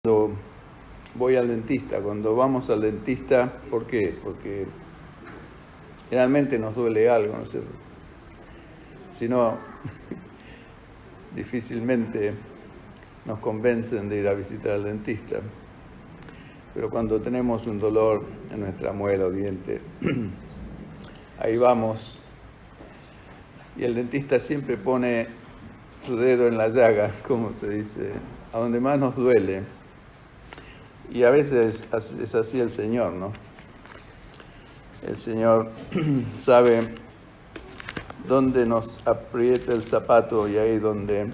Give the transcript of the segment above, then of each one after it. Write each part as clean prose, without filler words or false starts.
Cuando voy al dentista, cuando vamos al dentista, ¿por qué? Porque generalmente nos duele algo, ¿no es cierto? Si no, difícilmente nos convencen de ir a visitar al dentista. Pero cuando tenemos un dolor en nuestra muela o diente, ahí vamos. Y el dentista siempre pone su dedo en la llaga, como se dice, a donde más nos duele. Y a veces es así el Señor, ¿no? El Señor sabe dónde nos aprieta el zapato y ahí donde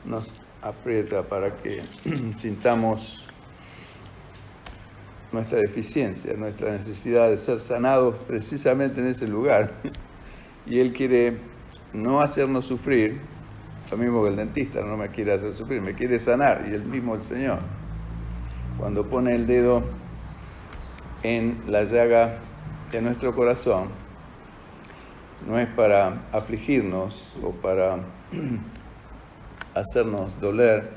nos aprieta para que sintamos nuestra deficiencia, nuestra necesidad de ser sanados precisamente en ese lugar. Y Él quiere no hacernos sufrir, lo mismo que el dentista no me quiere hacer sufrir, me quiere sanar, y el mismo el Señor. Cuando pone el dedo en la llaga de nuestro corazón, no es para afligirnos o para hacernos doler,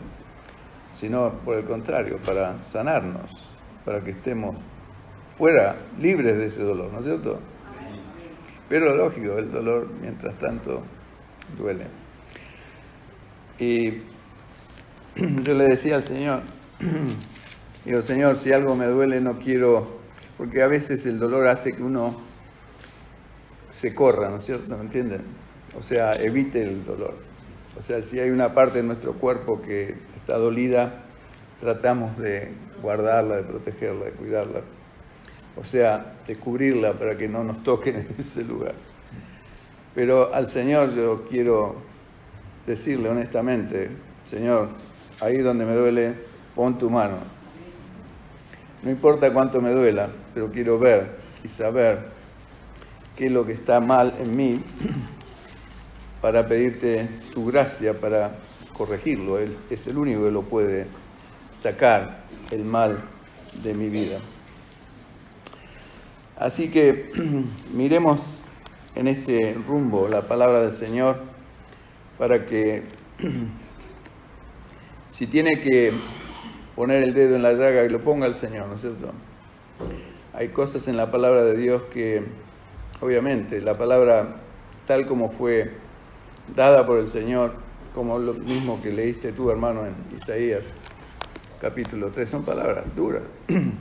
sino por el contrario, para sanarnos, para que estemos fuera, libres de ese dolor, ¿no es cierto? Pero lógico, el dolor mientras tanto duele. Y yo le decía al Señor, digo, Señor, si algo me duele no quiero, porque a veces el dolor hace que uno se corra, ¿no es cierto? ¿Me entienden? O sea, evite el dolor. O sea, si hay una parte de nuestro cuerpo que está dolida, tratamos de guardarla, de protegerla, de cuidarla. O sea, de cubrirla para que no nos toquen en ese lugar. Pero al Señor yo quiero decirle honestamente, Señor, ahí donde me duele, pon tu mano. No importa cuánto me duela, pero quiero ver y saber qué es lo que está mal en mí para pedirte tu gracia para corregirlo. Él es el único que lo puede sacar el mal de mi vida. Así que miremos en este rumbo la palabra del Señor para que si tiene que poner el dedo en la llaga y lo ponga el Señor, ¿no es cierto? Hay cosas en la palabra de Dios que, obviamente, la palabra tal como fue dada por el Señor, como lo mismo que leíste tú, hermano, en Isaías, capítulo 3, son palabras duras. El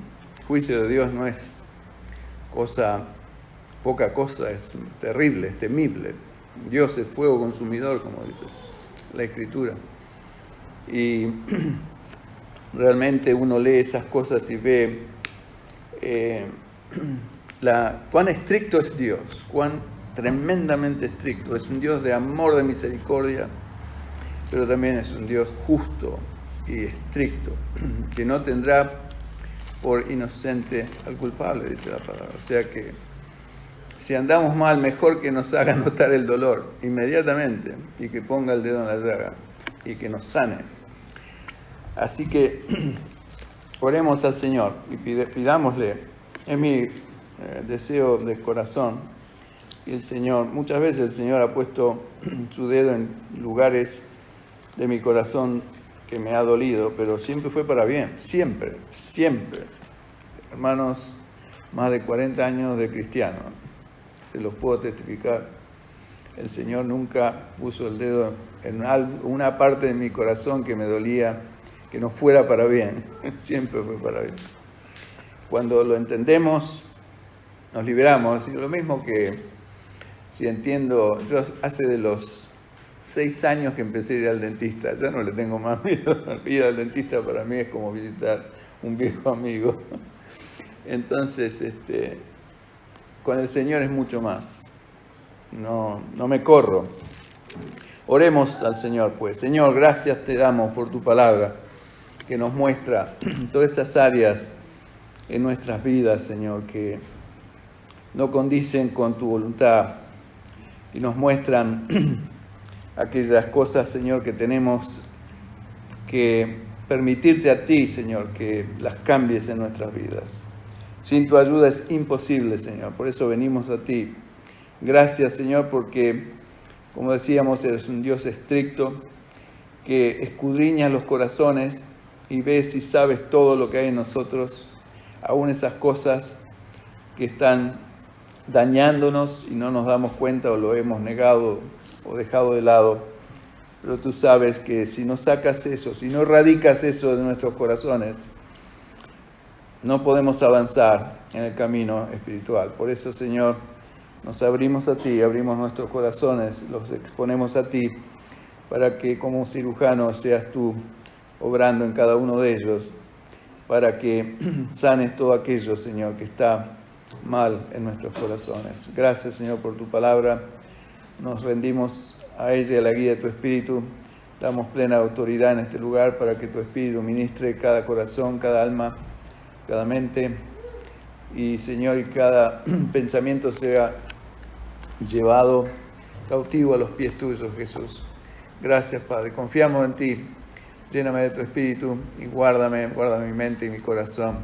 juicio de Dios no es poca cosa, es terrible, es temible. Dios es fuego consumidor, como dice la Escritura. Y realmente uno lee esas cosas y ve cuán estricto es Dios, cuán tremendamente estricto. Es un Dios de amor, de misericordia, pero también es un Dios justo y estricto, que no tendrá por inocente al culpable, dice la palabra. O sea que si andamos mal, mejor que nos haga notar el dolor inmediatamente y que ponga el dedo en la llaga y que nos sane. Así que oremos al Señor y pidámosle, es mi deseo de corazón, y el Señor, muchas veces el Señor ha puesto su dedo en lugares de mi corazón que me ha dolido, pero siempre fue para bien, siempre. Hermanos, más de 40 años de cristiano, se los puedo testificar. El Señor nunca puso el dedo en una parte de mi corazón que me dolía, que no fuera para bien, siempre fue para bien. Cuando lo entendemos, nos liberamos. Y lo mismo que si entiendo, yo hace de los 6 años que empecé a ir al dentista, ya no le tengo más miedo. Ir al dentista para mí es como visitar un viejo amigo. Entonces, con el Señor es mucho más. No me corro. Oremos al Señor, pues. Señor, gracias te damos por tu palabra, que nos muestra todas esas áreas en nuestras vidas, Señor, que no condicen con tu voluntad y nos muestran aquellas cosas, Señor, que tenemos que permitirte a ti, Señor, que las cambies en nuestras vidas. Sin tu ayuda es imposible, Señor. Por eso venimos a ti. Gracias, Señor, porque, como decíamos, eres un Dios estricto que escudriña los corazones y ves y sabes todo lo que hay en nosotros, aún esas cosas que están dañándonos y no nos damos cuenta o lo hemos negado o dejado de lado. Pero tú sabes que si no sacas eso, si no erradicas eso de nuestros corazones, no podemos avanzar en el camino espiritual. Por eso, Señor, nos abrimos a ti, abrimos nuestros corazones, los exponemos a ti, para que como cirujano seas tú obrando en cada uno de ellos, para que sanes todo aquello, Señor, que está mal en nuestros corazones. Gracias, Señor, por tu palabra. Nos rendimos a ella y a la guía de tu Espíritu. Damos plena autoridad en este lugar para que tu Espíritu ministre cada corazón, cada alma, cada mente. Y, Señor, y cada pensamiento sea llevado cautivo a los pies tuyos, Jesús. Gracias, Padre. Confiamos en ti. Lléname de tu Espíritu y guarda mi mente y mi corazón.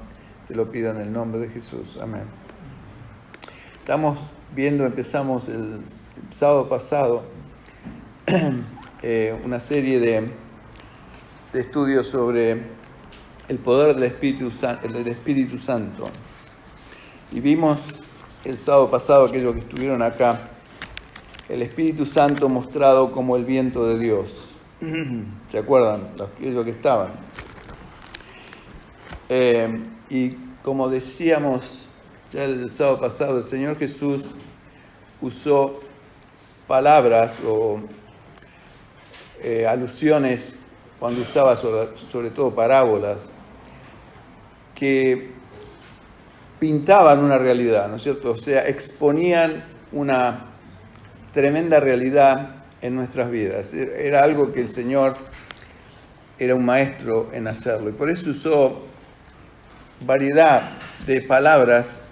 Te lo pido en el nombre de Jesús. Amén. Empezamos el sábado pasado una serie de estudios sobre el poder del Espíritu Santo. Y vimos el sábado pasado, aquellos que estuvieron acá, el Espíritu Santo mostrado como el viento de Dios. ¿Se acuerdan? Aquellos que estaban. Y como decíamos ya el sábado pasado, el Señor Jesús usó palabras o alusiones cuando usaba sobre todo parábolas que pintaban una realidad, ¿no es cierto? O sea, exponían una tremenda realidad en nuestras vidas. Era algo que el Señor era un maestro en hacerlo. Y por eso usó variedad de palabras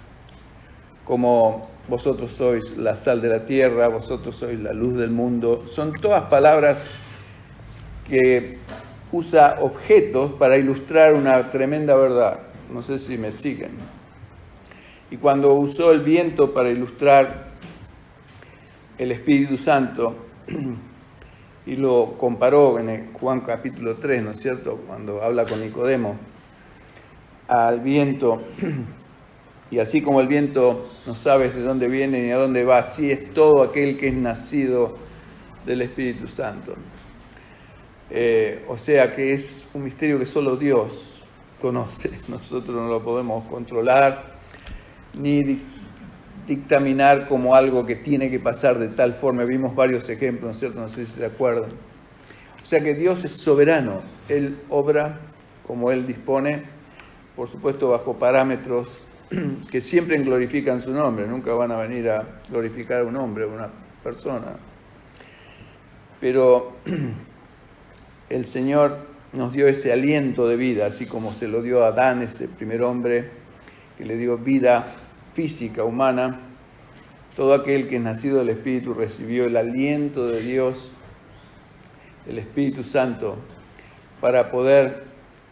como vosotros sois la sal de la tierra, vosotros sois la luz del mundo. Son todas palabras que usa objetos para ilustrar una tremenda verdad. No sé si me siguen. Y cuando usó el viento para ilustrar el Espíritu Santo, y lo comparó en el Juan capítulo 3, ¿no es cierto?, cuando habla con Nicodemo, al viento, y así como el viento no sabes de dónde viene ni a dónde va, así es todo aquel que es nacido del Espíritu Santo. O sea que es un misterio que solo Dios conoce, nosotros no lo podemos controlar, ni dictaminar como algo que tiene que pasar de tal forma. Vimos varios ejemplos, ¿no es cierto? No sé si se acuerdan. O sea que Dios es soberano. Él obra como Él dispone, por supuesto bajo parámetros que siempre glorifican su nombre. Nunca van a venir a glorificar a un hombre, a una persona. Pero el Señor nos dio ese aliento de vida, así como se lo dio a Adán, ese primer hombre que le dio vida física, humana. Todo aquel que es nacido del Espíritu recibió el aliento de Dios, el Espíritu Santo, para poder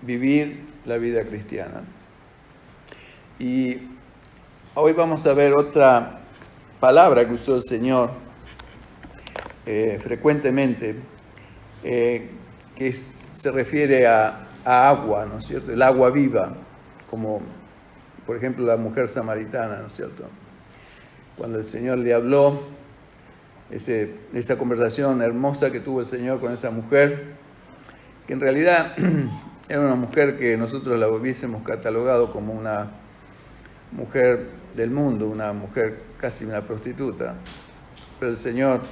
vivir la vida cristiana. Y hoy vamos a ver otra palabra que usó el Señor frecuentemente, que se refiere a agua, ¿no es cierto? El agua viva, como por ejemplo la mujer samaritana, ¿no es cierto? Cuando el Señor le habló, esa conversación hermosa que tuvo el Señor con esa mujer, que en realidad era una mujer que nosotros la hubiésemos catalogado como una mujer del mundo, una mujer casi una prostituta. Pero el Señor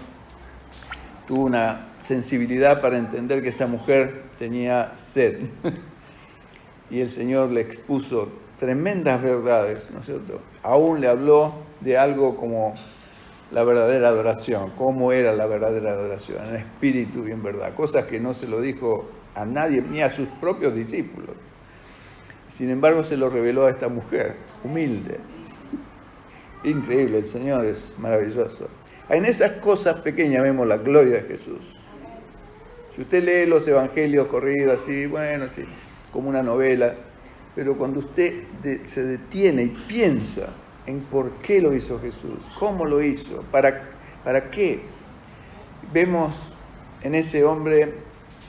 tuvo una sensibilidad para entender que esa mujer tenía sed. Y el Señor le expuso tremendas verdades, ¿no es cierto? Aún le habló de algo como la verdadera adoración, cómo era la verdadera adoración, en espíritu y en verdad, cosas que no se lo dijo a nadie, ni a sus propios discípulos. Sin embargo, se lo reveló a esta mujer, humilde. Increíble, el Señor es maravilloso. En esas cosas pequeñas vemos la gloria de Jesús. Si usted lee los evangelios corridos así, bueno, así, como una novela, pero cuando usted se detiene y piensa en por qué lo hizo Jesús, cómo lo hizo, para qué, vemos en ese hombre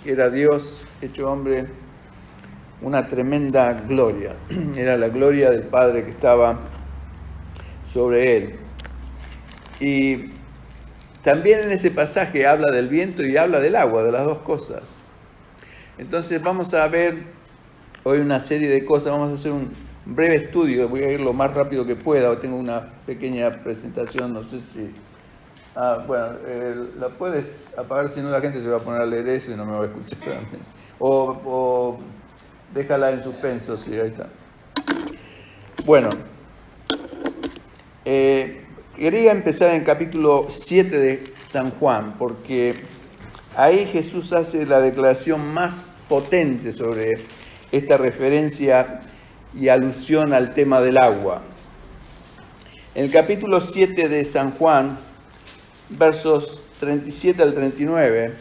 que era Dios hecho hombre, una tremenda gloria. Era la gloria del Padre que estaba sobre él. Y también en ese pasaje habla del viento y habla del agua, de las dos cosas. Entonces vamos a ver hoy una serie de cosas, vamos a hacer un breve estudio, voy a ir lo más rápido que pueda, hoy tengo una pequeña presentación, no sé si... la puedes apagar, si no la gente se va a poner a leer eso y no me va a escuchar. O déjala en suspenso, sí, ahí está. Bueno, quería empezar en capítulo 7 de San Juan, porque ahí Jesús hace la declaración más potente sobre esta referencia y alusión al tema del agua. En el capítulo 7 de San Juan, versos 37 al 39,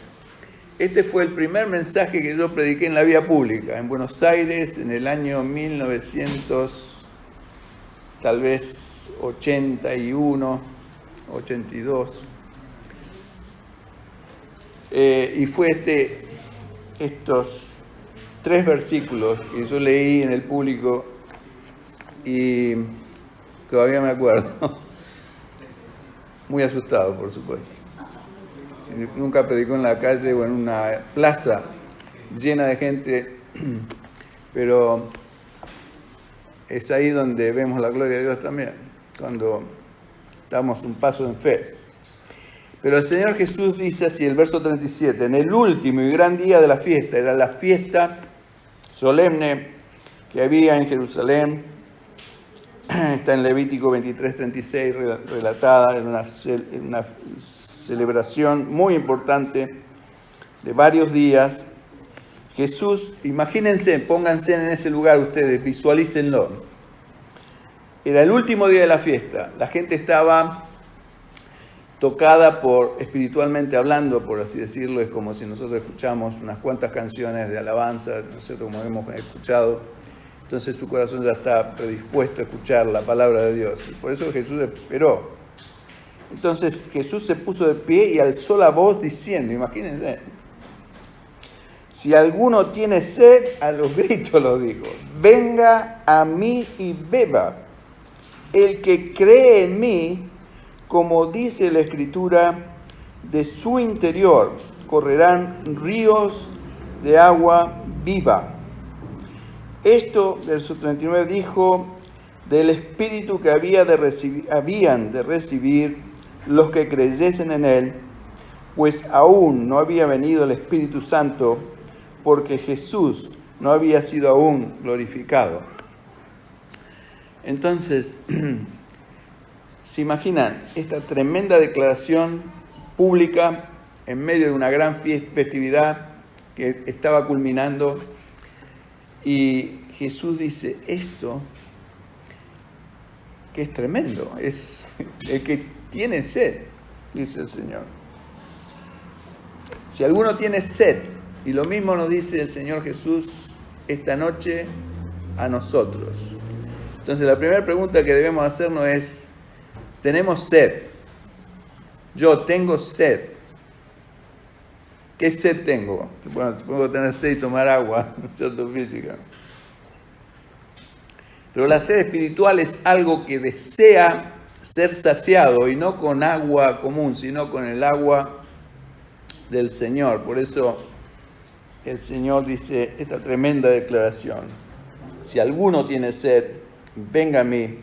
este fue el primer mensaje que yo prediqué en la vía pública, en Buenos Aires, en el año 1900, tal vez 81, 82. Y fue estos 3 versículos que yo leí en el público y todavía me acuerdo. Muy asustado, por supuesto. Nunca predicó en la calle o en una plaza llena de gente, pero es ahí donde vemos la gloria de Dios también, cuando damos un paso en fe. Pero el Señor Jesús dice así, el verso 37, en el último y gran día de la fiesta, era la fiesta solemne que había en Jerusalén, está en Levítico 23:36 relatada, en una celebración muy importante de varios días. Jesús, imagínense, pónganse en ese lugar ustedes, visualícenlo. Era el último día de la fiesta, la gente estaba tocada espiritualmente hablando, por así decirlo, es como si nosotros escuchamos unas cuantas canciones de alabanza, nosotros como hemos escuchado, entonces su corazón ya está predispuesto a escuchar la palabra de Dios. Y por eso Jesús esperó. Entonces Jesús se puso de pie y alzó la voz diciendo, imagínense, si alguno tiene sed, a los gritos lo dijo, venga a mí y beba. El que cree en mí, como dice la Escritura, de su interior correrán ríos de agua viva. Esto, verso 39, dijo del Espíritu que habían de recibir los que creyesen en Él, pues aún no había venido el Espíritu Santo, porque Jesús no había sido aún glorificado. Entonces, ¿se imaginan esta tremenda declaración pública en medio de una gran festividad que estaba culminando? Y Jesús dice esto, que es tremendo, es el que tiene sed, dice el Señor. Si alguno tiene sed, y lo mismo nos dice el Señor Jesús esta noche a nosotros. Entonces la primera pregunta que debemos hacernos es, ¿tenemos sed? Yo tengo sed. ¿Qué sed tengo? Bueno, puedo tener sed y tomar agua, ¿no es cierto? Física. Pero la sed espiritual es algo que desea ser saciado, y no con agua común, sino con el agua del Señor. Por eso el Señor dice esta tremenda declaración. Si alguno tiene sed, venga a mí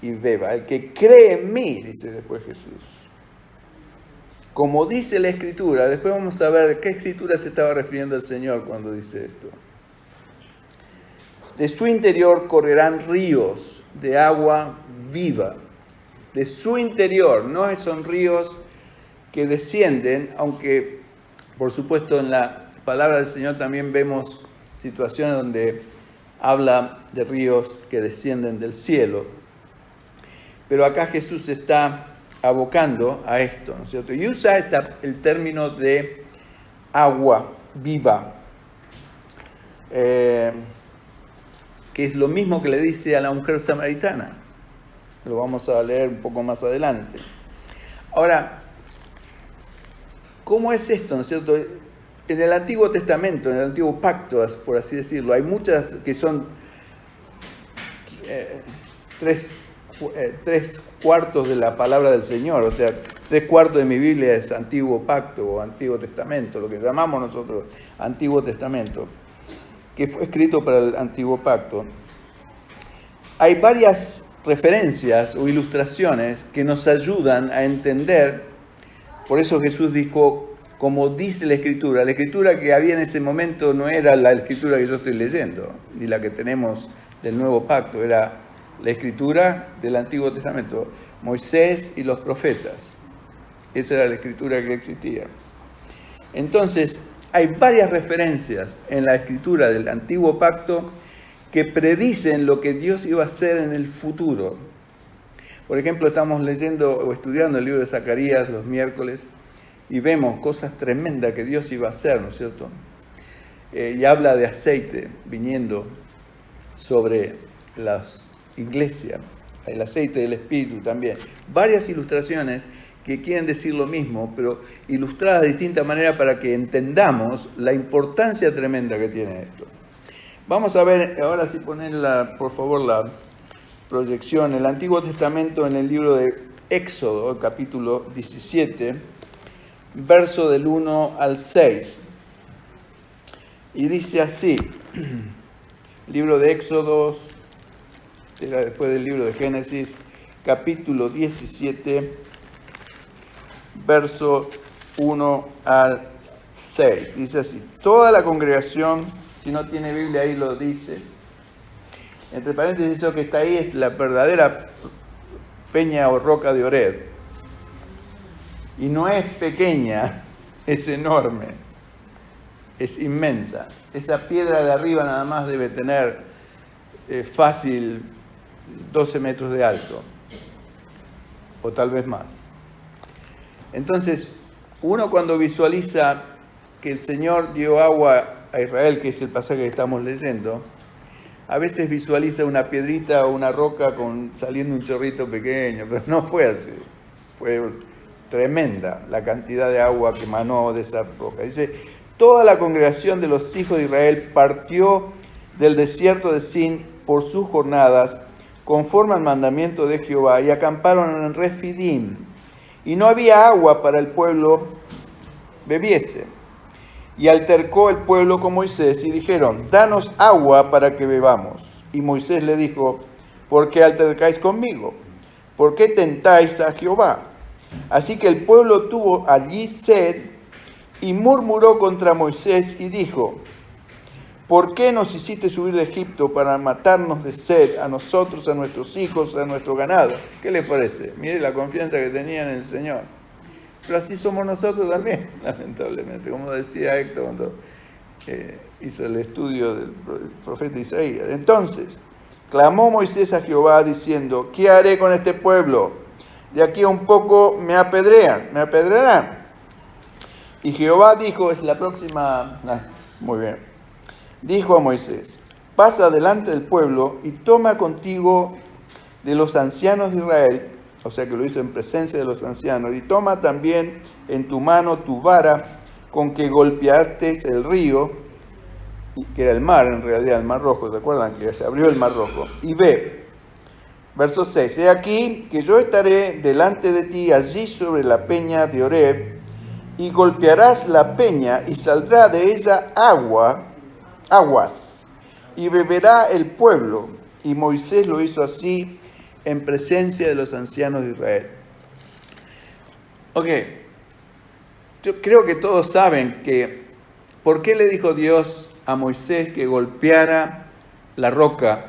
y beba. El que cree en mí, dice después Jesús. Como dice la Escritura, después vamos a ver qué Escritura se estaba refiriendo el Señor cuando dice esto. De su interior correrán ríos de agua viva. De su interior, no son ríos que descienden, aunque por supuesto en la palabra del Señor también vemos situaciones donde habla de ríos que descienden del cielo. Pero acá Jesús está abocando a esto, ¿no es cierto? Y usa el término de agua viva, que es lo mismo que le dice a la mujer samaritana. Lo vamos a leer un poco más adelante. Ahora, ¿cómo es esto, no es cierto? en el Antiguo Testamento, en el Antiguo Pacto, por así decirlo, hay muchas que son tres cuartos de la palabra del Señor, o sea, 3/4 de mi Biblia es Antiguo Pacto o Antiguo Testamento, lo que llamamos nosotros Antiguo Testamento, que fue escrito para el Antiguo Pacto. Hay varias referencias o ilustraciones que nos ayudan a entender. Por eso Jesús dijo, como dice la Escritura que había en ese momento no era la Escritura que yo estoy leyendo, ni la que tenemos del Nuevo Pacto, era la Escritura del Antiguo Testamento, Moisés y los profetas. Esa era la Escritura que existía. Entonces, hay varias referencias en la Escritura del Antiguo Pacto que predicen lo que Dios iba a hacer en el futuro. Por ejemplo, estamos leyendo o estudiando el libro de Zacarías los miércoles y vemos cosas tremendas que Dios iba a hacer, ¿no es cierto? Y habla de aceite viniendo sobre las iglesias, el aceite del Espíritu también. Varias ilustraciones que quieren decir lo mismo, pero ilustradas de distinta manera para que entendamos la importancia tremenda que tiene esto. Vamos a ver, ahora sí poner por favor la proyección, el Antiguo Testamento en el libro de Éxodo, capítulo 17, verso del 1 al 6. Y dice así, libro de Éxodo, era después del libro de Génesis, capítulo 17, verso 1 al 6. Dice así, toda la congregación, si no tiene Biblia ahí lo dice, entre paréntesis eso que está ahí es la verdadera peña o roca de Oreb. Y no es pequeña, es enorme, es inmensa. Esa piedra de arriba nada más debe tener fácil 12 metros de alto, o tal vez más. Entonces, uno cuando visualiza que el Señor dio agua a Israel, que es el pasaje que estamos leyendo, a veces visualiza una piedrita o una roca saliendo un chorrito pequeño, pero no fue así. Fue tremenda la cantidad de agua que emanó de esa roca. Dice, toda la congregación de los hijos de Israel partió del desierto de Sin por sus jornadas, conforme al mandamiento de Jehová, y acamparon en Refidim. Y no había agua para el pueblo bebiese. Y altercó el pueblo con Moisés y dijeron, danos agua para que bebamos. Y Moisés le dijo, ¿por qué altercáis conmigo? ¿Por qué tentáis a Jehová? Así que el pueblo tuvo allí sed y murmuró contra Moisés y dijo, ¿por qué nos hiciste subir de Egipto para matarnos de sed a nosotros, a nuestros hijos, a nuestro ganado? ¿Qué les parece? Mire la confianza que tenían en el Señor. Pero así somos nosotros también, lamentablemente, como decía Héctor cuando hizo el estudio del profeta Isaías. Entonces, clamó Moisés a Jehová diciendo, ¿qué haré con este pueblo? De aquí a un poco me apedrearán. Y Jehová dijo, es la próxima, muy bien, dijo a Moisés, pasa delante del pueblo y toma contigo de los ancianos de Israel, o sea que lo hizo en presencia de los ancianos, y toma también en tu mano tu vara con que golpeaste el río, que era el mar, en realidad el mar rojo, ¿se acuerdan? Que se abrió el mar rojo, y ve, verso 6, he aquí que yo estaré delante de ti allí sobre la peña de Oreb, y golpearás la peña y saldrá de ella aguas, y beberá el pueblo. Y Moisés lo hizo así en presencia de los ancianos de Israel. Ok, yo creo que todos saben que, ¿por qué le dijo Dios a Moisés que golpeara la roca?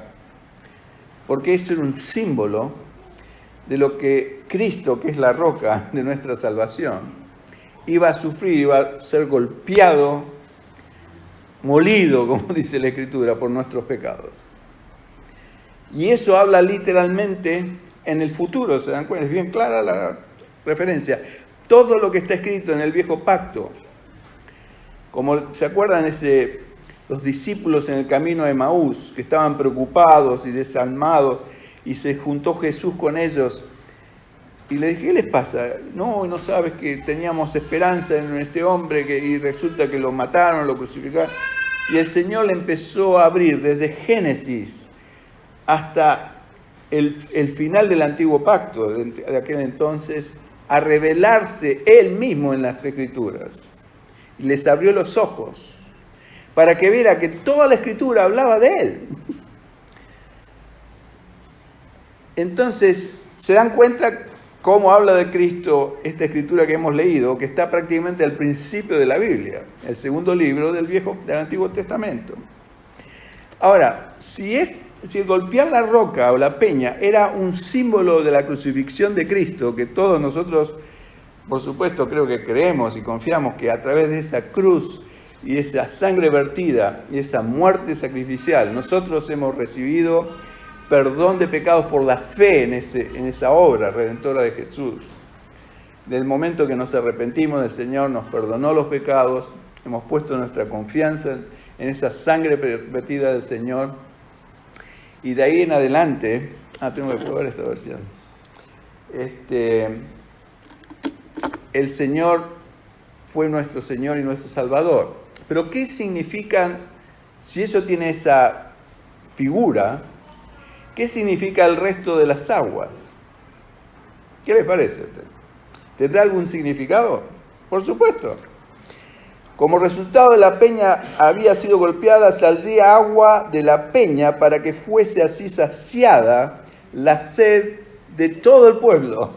Porque eso era un símbolo de lo que Cristo, que es la roca de nuestra salvación, iba a sufrir, iba a ser golpeado, molido, como dice la Escritura, por nuestros pecados. Y eso habla literalmente en el futuro, ¿se dan cuenta? Es bien clara la referencia. Todo lo que está escrito en el Viejo Pacto, como se acuerdan los discípulos en el camino de Emaús, que estaban preocupados y desalmados, y se juntó Jesús con ellos, Y le dije, ¿qué les pasa? No sabes que teníamos esperanza en este hombre y resulta que lo mataron, lo crucificaron. Y el Señor le empezó a abrir desde Génesis hasta el final del Antiguo Pacto, de aquel entonces, a revelarse Él mismo en las Escrituras. Y les abrió los ojos para que viera que toda la Escritura hablaba de Él. Entonces, se dan cuenta cómo habla de Cristo esta Escritura que hemos leído, que está prácticamente al principio de la Biblia, el segundo libro del Antiguo Testamento. Ahora, si golpear la roca o la peña era un símbolo de la crucifixión de Cristo, que todos nosotros, por supuesto, creo que creemos y confiamos que a través de esa cruz y esa sangre vertida y esa muerte sacrificial, nosotros hemos recibido perdón de pecados por la fe en esa obra redentora de Jesús. Del momento que nos arrepentimos, el Señor nos perdonó los pecados, hemos puesto nuestra confianza en esa sangre vertida del Señor. Y de ahí en adelante, tengo que probar esta versión. El Señor fue nuestro Señor y nuestro Salvador. Pero ¿qué significan, si eso tiene esa figura, qué significa el resto de las aguas? ¿Qué les parece? ¿Tendrá algún significado? Por supuesto. Como resultado de la peña había sido golpeada, saldría agua de la peña para que fuese así saciada la sed de todo el pueblo.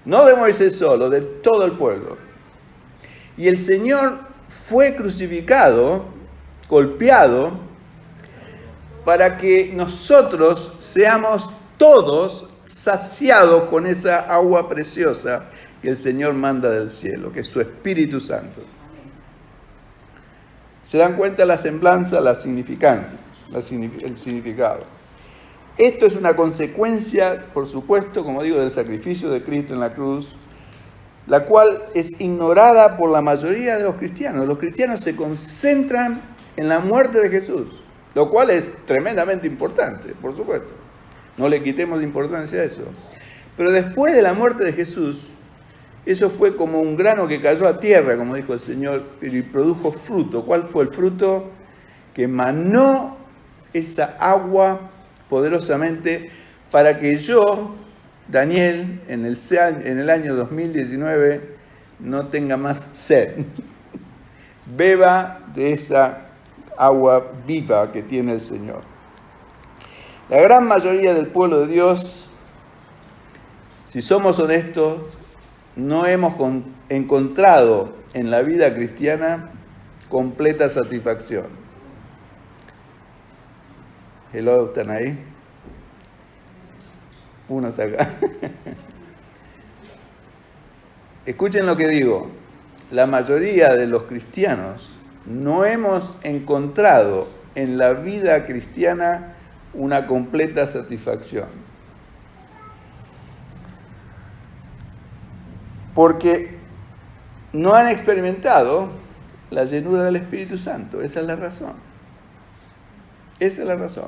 No de Moisés solo, de todo el pueblo. Y el Señor fue crucificado, golpeado, para que nosotros seamos todos saciados con esa agua preciosa que el Señor manda del cielo, que es su Espíritu Santo. ¿Se dan cuenta la semblanza, la significancia, el significado? Esto es una consecuencia, por supuesto, como digo, del sacrificio de Cristo en la cruz, la cual es ignorada por la mayoría de los cristianos. Los cristianos se concentran en la muerte de Jesús, lo cual es tremendamente importante, por supuesto. No le quitemos importancia a eso. Pero después de la muerte de Jesús, eso fue como un grano que cayó a tierra, como dijo el Señor, y produjo fruto. ¿Cuál fue el fruto? Que emanó esa agua poderosamente para que yo, Daniel, en el año 2019, no tenga más sed. Beba de esa agua viva que tiene el Señor. La gran mayoría del pueblo de Dios, si somos honestos, no hemos encontrado en la vida cristiana completa satisfacción. Hello, ¿están ahí? Uno está acá. Escuchen lo que digo. La mayoría de los cristianos no hemos encontrado en la vida cristiana una completa satisfacción. Porque no han experimentado la llenura del Espíritu Santo. Esa es la razón. Esa es la razón.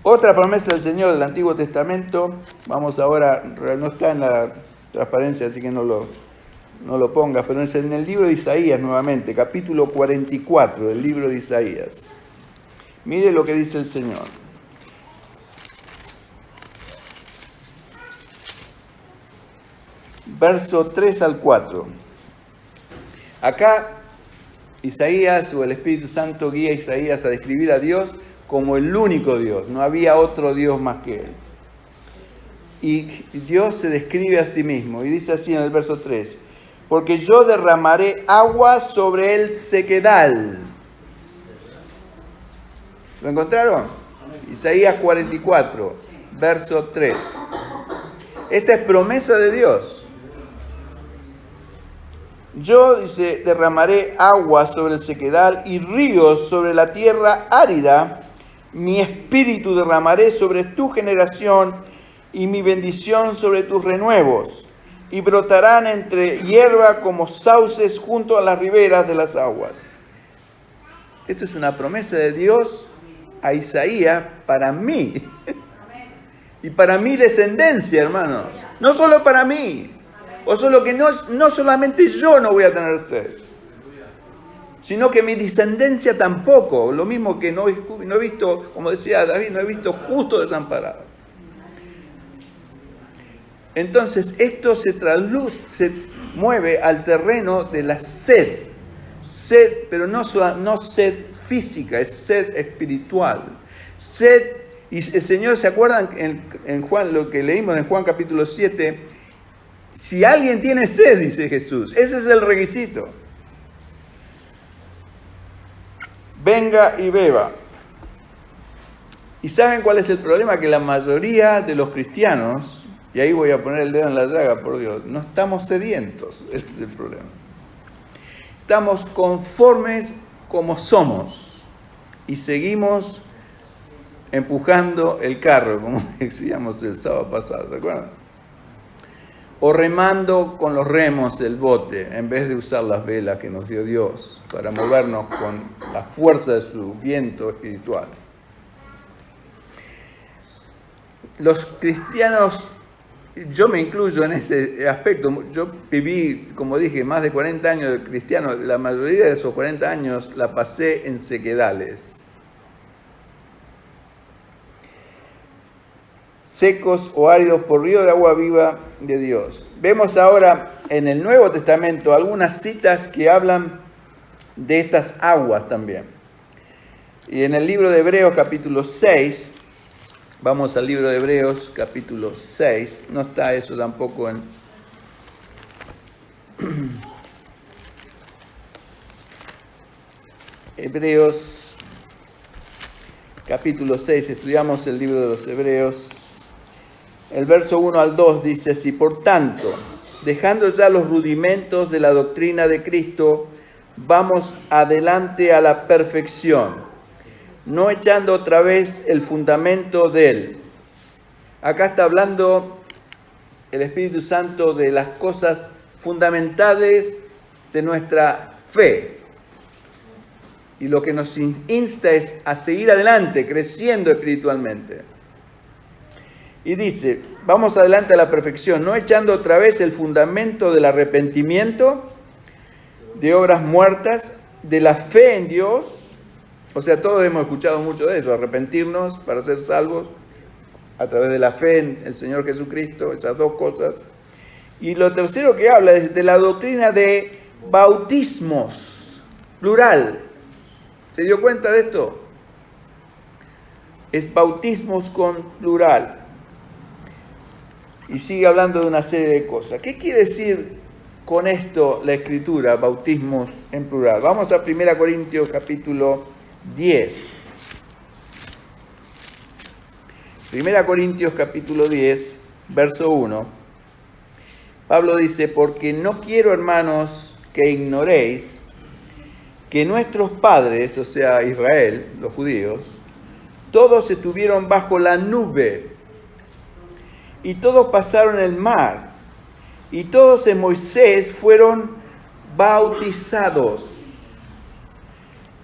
Otra promesa del Señor del Antiguo Testamento, vamos ahora, no está en la transparencia, así que no lo ponga, pero es en el libro de Isaías nuevamente, capítulo 44 del libro de Isaías. Mire lo que dice el Señor. Verso 3 al 4. Acá Isaías o el Espíritu Santo guía a Isaías a describir a Dios como el único Dios. No había otro Dios más que Él. Y Dios se describe a sí mismo y dice así en el verso 3. Porque yo derramaré agua sobre el sequedal. ¿Lo encontraron? Isaías 44, verso 3. Esta es promesa de Dios. Yo, dice, derramaré agua sobre el sequedal y ríos sobre la tierra árida. Mi espíritu derramaré sobre tu generación y mi bendición sobre tus renuevos. Y brotarán entre hierba como sauces junto a las riberas de las aguas. Esto es una promesa de Dios a Isaías para mí. y para mi descendencia, hermanos. No solo para mí. O solo que no solamente yo no voy a tener sed, sino que mi descendencia tampoco. Lo mismo que no he visto, como decía David, no he visto justo desamparado. Entonces esto se mueve al terreno de la sed. Sed, pero no sed física, es sed espiritual. Sed, y el Señor, ¿se acuerdan en Juan, lo que leímos en Juan capítulo 7? Si alguien tiene sed, dice Jesús, ese es el requisito. Venga y beba. ¿Y saben cuál es el problema? Que la mayoría de los cristianos, y ahí voy a poner el dedo en la llaga, por Dios, no estamos sedientos, ese es el problema. Estamos conformes como somos y seguimos empujando el carro, como decíamos el sábado pasado, ¿se acuerdan? O remando con los remos el bote, en vez de usar las velas que nos dio Dios para movernos con la fuerza de su viento espiritual. Los cristianos, yo me incluyo en ese aspecto, yo viví, como dije, más de 40 años de cristiano, la mayoría de esos 40 años la pasé en sequedales. Secos o áridos por río de agua viva de Dios. Vemos ahora en el Nuevo Testamento algunas citas que hablan de estas aguas también. Y en el libro de Hebreos capítulo 6, vamos al libro de Hebreos capítulo 6, no está eso tampoco en... Hebreos capítulo 6, estudiamos el libro de los Hebreos. El verso 1 al 2 dice así: por tanto, dejando ya los rudimentos de la doctrina de Cristo, vamos adelante a la perfección, no echando otra vez el fundamento de él. Acá está hablando el Espíritu Santo de las cosas fundamentales de nuestra fe. Y lo que nos insta es a seguir adelante, creciendo espiritualmente. Y dice, vamos adelante a la perfección, no echando otra vez el fundamento del arrepentimiento, de obras muertas, de la fe en Dios. O sea, todos hemos escuchado mucho de eso, arrepentirnos para ser salvos a través de la fe en el Señor Jesucristo, esas dos cosas. Y lo tercero que habla es de la doctrina de bautismos, plural. ¿Se dio cuenta de esto? Es bautismos con plural. Y sigue hablando de una serie de cosas. ¿Qué quiere decir con esto la Escritura, bautismos en plural? Vamos a 1 Corintios capítulo 10. 1 Corintios capítulo 10, verso 1. Pablo dice, porque no quiero, hermanos, que ignoréis que nuestros padres, o sea, Israel, los judíos, todos estuvieron bajo la nube, y todos pasaron el mar, y todos en Moisés fueron bautizados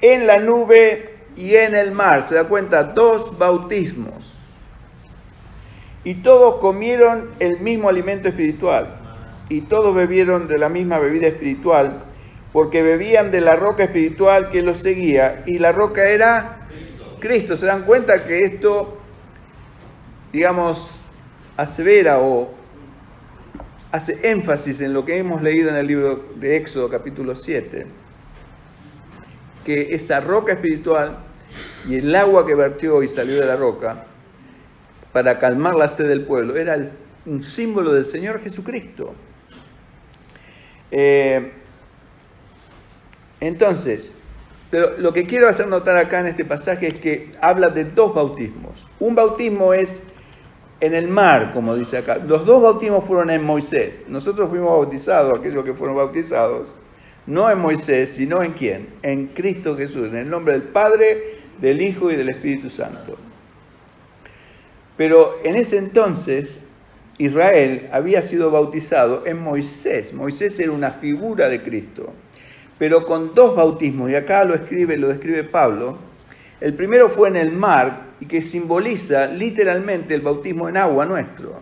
en la nube y en el mar. ¿Se da cuenta? 2 bautismos. Y todos comieron el mismo alimento espiritual, y todos bebieron de la misma bebida espiritual, porque bebían de la roca espiritual que los seguía, y la roca era Cristo. ¿Se dan cuenta que esto, digamos, asevera o hace énfasis en lo que hemos leído en el libro de Éxodo capítulo 7? Que esa roca espiritual y el agua que vertió y salió de la roca para calmar la sed del pueblo era un símbolo del Señor Jesucristo. Entonces, pero lo que quiero hacer notar acá en este pasaje es que habla de 2 bautismos. Un bautismo es en el mar, como dice acá. Los 2 bautismos fueron en Moisés. Nosotros fuimos bautizados, aquellos que fueron bautizados, no en Moisés, sino en ¿quién? En Cristo Jesús, en el nombre del Padre, del Hijo y del Espíritu Santo. Pero en ese entonces, Israel había sido bautizado en Moisés. Moisés era una figura de Cristo, pero con 2 bautismos, y acá lo describe Pablo. El primero fue en el mar, y que simboliza literalmente el bautismo en agua nuestro.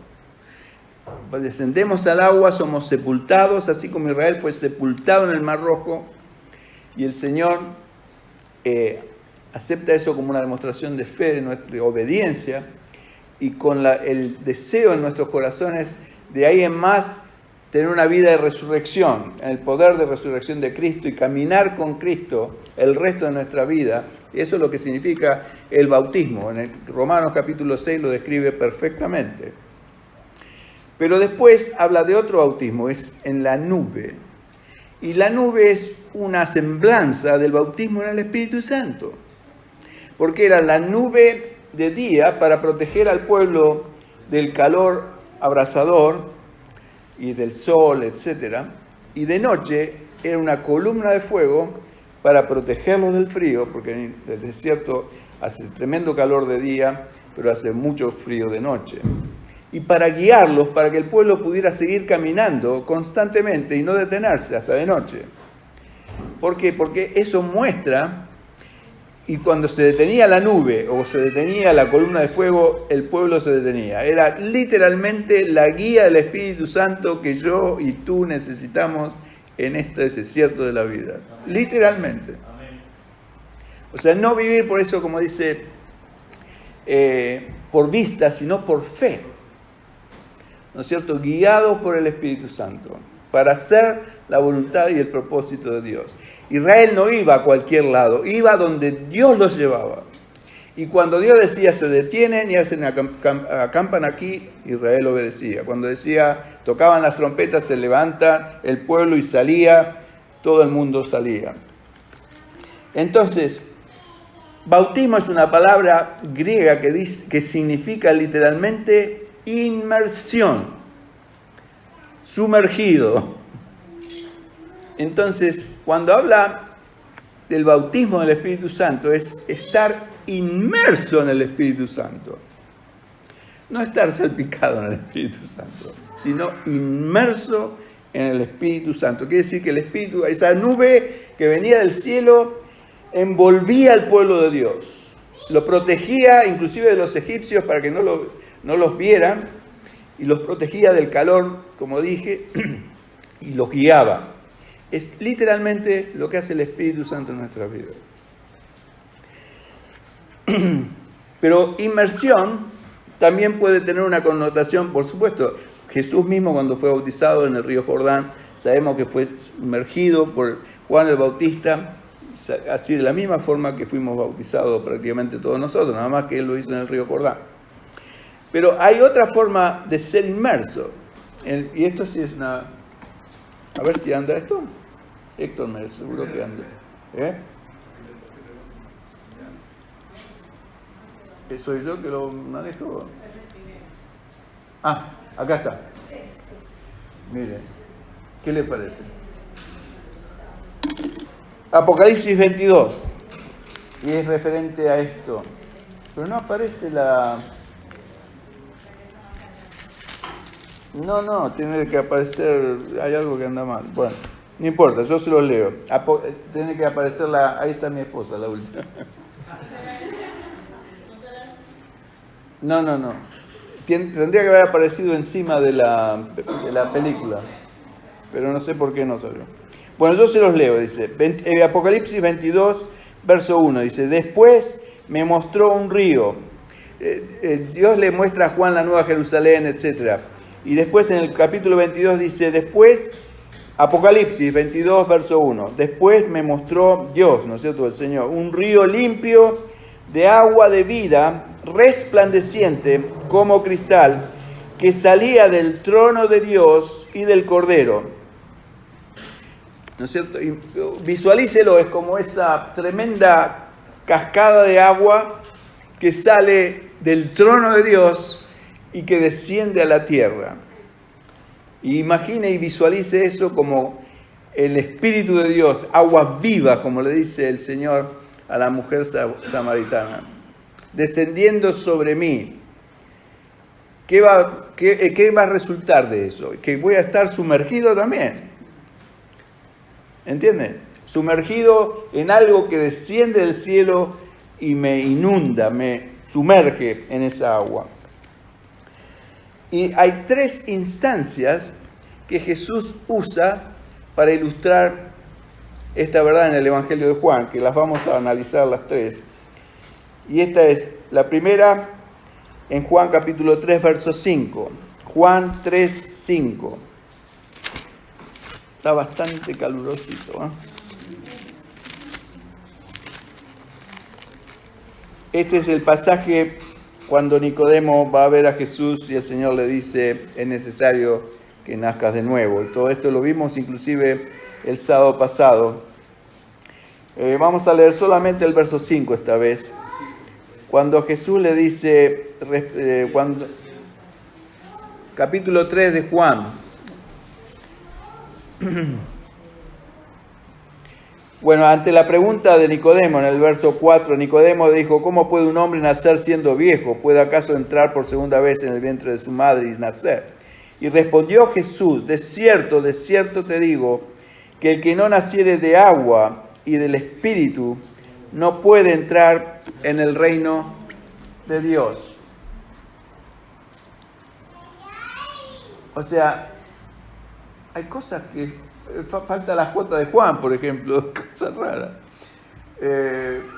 Descendemos al agua, somos sepultados, así como Israel fue sepultado en el Mar Rojo, y el Señor acepta eso como una demostración de fe, de nuestra obediencia, y con el deseo en nuestros corazones de ahí en más tener una vida de resurrección, en el poder de resurrección de Cristo y caminar con Cristo el resto de nuestra vida. Y eso es lo que significa el bautismo. En el Romanos capítulo 6 lo describe perfectamente. Pero después habla de otro bautismo, es en la nube. Y la nube es una semblanza del bautismo en el Espíritu Santo. Porque era la nube de día para proteger al pueblo del calor abrasador y del sol, etc. Y de noche era una columna de fuego para protegerlos del frío, porque en el desierto hace tremendo calor de día, pero hace mucho frío de noche. Y para guiarlos, para que el pueblo pudiera seguir caminando constantemente y no detenerse hasta de noche. ¿Por qué? Porque eso muestra, y cuando se detenía la nube o se detenía la columna de fuego, el pueblo se detenía. Era literalmente la guía del Espíritu Santo que yo y tú necesitamos en este desierto de la vida. Literalmente. O sea, no vivir por eso, como dice, por vista, sino por fe. ¿No es cierto? Guiados por el Espíritu Santo, para hacer la voluntad y el propósito de Dios. Israel no iba a cualquier lado, iba donde Dios los llevaba. Y cuando Dios decía, se detienen y acampan aquí, Israel obedecía. Cuando decía, tocaban las trompetas, se levanta el pueblo y salía, todo el mundo salía. Entonces, bautismo es una palabra griega que significa literalmente inmersión, sumergido. Entonces, cuando habla del bautismo del Espíritu Santo, es estar inmerso en el Espíritu Santo. No estar salpicado en el Espíritu Santo, sino inmerso en el Espíritu Santo. Quiere decir que el Espíritu, esa nube que venía del cielo, envolvía al pueblo de Dios. Lo protegía inclusive de los egipcios para que no los vieran, y los protegía del calor, como dije, y los guiaba. Es literalmente lo que hace el Espíritu Santo en nuestra vida. Pero inmersión también puede tener una connotación, por supuesto. Jesús mismo, cuando fue bautizado en el río Jordán, sabemos que fue sumergido por Juan el Bautista, así de la misma forma que fuimos bautizados prácticamente todos nosotros, nada más que él lo hizo en el río Jordán. Pero hay otra forma de ser inmerso, y esto sí es una... A ver si anda esto. Héctor me seguro que anda. ¿Soy yo que lo manejo? Ah, acá está. Mire, ¿qué le parece? Apocalipsis 22. Y es referente a esto. Pero no aparece la... No, tiene que aparecer, hay algo que anda mal. Bueno, no importa, yo se los leo. Tiene que aparecer ahí está mi esposa, la última. No. Tendría que haber aparecido encima de la película, pero no sé por qué no salió. Bueno, yo se los leo, dice, Apocalipsis 22, verso 1, dice, después me mostró un río. Dios le muestra a Juan la Nueva Jerusalén, etc. Y después en el capítulo 22 dice, después, Apocalipsis 22, verso 1, después me mostró Dios, ¿no es cierto?, el Señor, un río limpio de agua de vida, resplandeciente como cristal, que salía del trono de Dios y del Cordero. ¿No es cierto? Y visualícelo, es como esa tremenda cascada de agua que sale del trono de Dios y que desciende a la tierra. Y imagine y visualice eso como el Espíritu de Dios, aguas vivas, como le dice el Señor a la mujer samaritana, descendiendo sobre mí. ¿Qué va a resultar de eso? Que voy a estar sumergido también. ¿Entienden? Sumergido en algo que desciende del cielo y me inunda, me sumerge en esa agua. Y hay 3 instancias que Jesús usa para ilustrar esta verdad en el Evangelio de Juan, que las vamos a analizar las 3. Y esta es la primera en Juan capítulo 3, verso 5. Juan 3, 5. Está bastante calurosito, ¿eh? Este es el pasaje cuando Nicodemo va a ver a Jesús y el Señor le dice, es necesario que nazcas de nuevo. Y todo esto lo vimos inclusive el sábado pasado. Vamos a leer solamente el verso 5 esta vez. Cuando Jesús le dice, capítulo 3 de Juan. Bueno, ante la pregunta de Nicodemo en el verso 4, Nicodemo dijo, ¿cómo puede un hombre nacer siendo viejo? ¿Puede acaso entrar por segunda vez en el vientre de su madre y nacer? Y respondió Jesús, de cierto te digo, que el que no naciere de agua y del Espíritu no puede entrar en el reino de Dios. O sea, hay cosas que... falta la J de Juan, por ejemplo, cosas raras.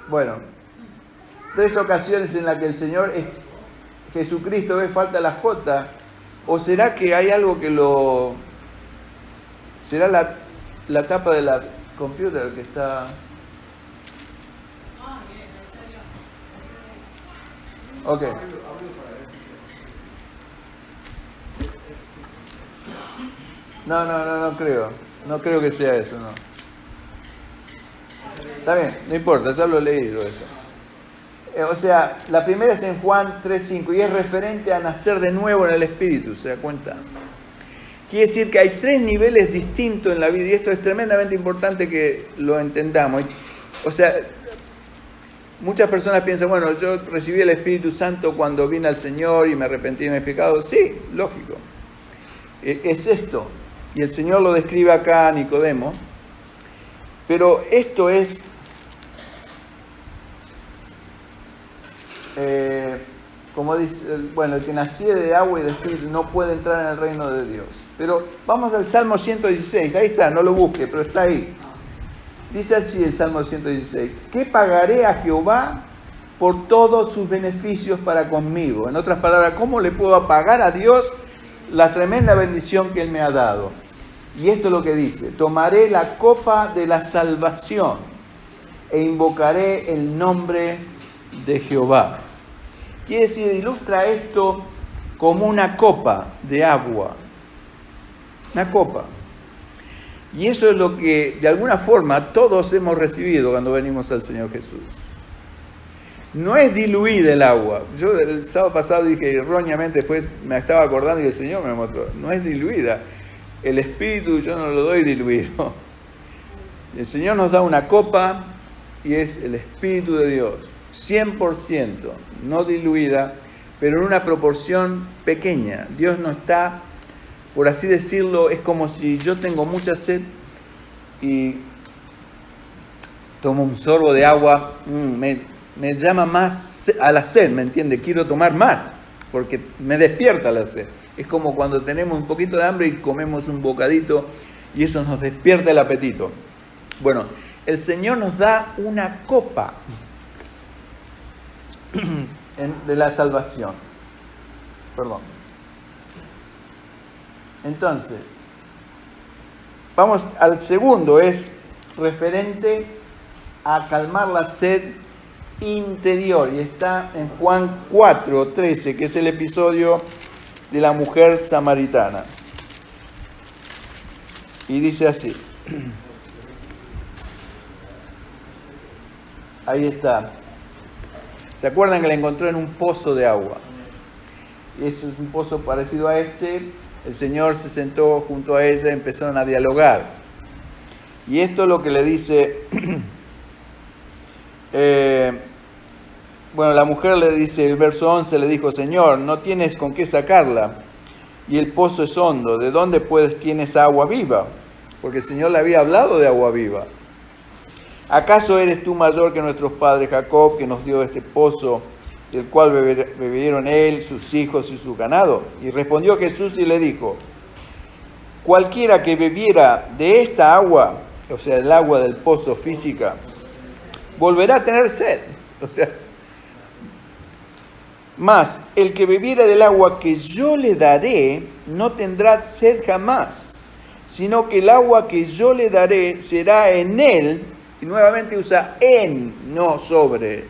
Bueno, 3 ocasiones en las que el Señor Jesucristo ve falta la J, o será que hay algo que lo... será la tapa de la computer que está... Ok. No creo. No creo que sea eso, no. Está bien, no importa, ya lo he leído eso. O sea, la primera es en Juan 3:5 y es referente a nacer de nuevo en el Espíritu, ¿se da cuenta? Quiere decir que hay 3 niveles distintos en la vida y esto es tremendamente importante que lo entendamos. O sea, muchas personas piensan, bueno, yo recibí el Espíritu Santo cuando vine al Señor y me arrepentí de mis pecados. Sí, lógico. Es esto. Y el Señor lo describe acá a Nicodemo. Pero esto es, como dice, bueno, el que naciere de agua y de espíritu no puede entrar en el reino de Dios. Pero vamos al Salmo 116, ahí está, no lo busque, pero está ahí. Dice así el Salmo 116, ¿qué pagaré a Jehová por todos sus beneficios para conmigo? En otras palabras, ¿cómo le puedo pagar a Dios la tremenda bendición que Él me ha dado? Y esto es lo que dice, tomaré la copa de la salvación e invocaré el nombre de Jehová. Quiere decir, ilustra esto como una copa de agua. Una copa. Y eso es lo que, de alguna forma, todos hemos recibido cuando venimos al Señor Jesús. No es diluida el agua. Yo el sábado pasado dije erróneamente, después me estaba acordando y el Señor me mostró. No es diluida. El Espíritu yo no lo doy diluido. El Señor nos da una copa y es el Espíritu de Dios. 100%, no diluida, pero en una proporción pequeña. Dios no está, por así decirlo, es como si yo tengo mucha sed y tomo un sorbo de agua, me llama más a la sed, ¿me entiende? Quiero tomar más, porque me despierta la sed. Es como cuando tenemos un poquito de hambre y comemos un bocadito y eso nos despierta el apetito. Bueno, el Señor nos da una copa de la salvación. Perdón. Entonces, vamos al segundo, es referente a calmar la sed interior y está en Juan 4:13, que es el episodio de la mujer samaritana. Y dice así. Ahí está. ¿Se acuerdan que la encontró en un pozo de agua? Y ese es un pozo parecido a este. El Señor se sentó junto a ella y empezaron a dialogar. Y esto es lo que le dice. Bueno, la mujer le dice, el verso 11 le dijo, Señor, no tienes con qué sacarla, y el pozo es hondo, ¿de dónde pues tienes agua viva? Porque el Señor le había hablado de agua viva. ¿Acaso eres tú mayor que nuestros padres Jacob, que nos dio este pozo, del cual bebieron él, sus hijos y su ganado. Y respondió Jesús y le dijo: cualquiera que bebiera de esta agua, o sea, del agua del pozo física, volverá a tener sed. O sea, mas el que bebiera del agua que yo le daré, no tendrá sed jamás, sino que el agua que yo le daré será en él, y nuevamente usa en, no sobre.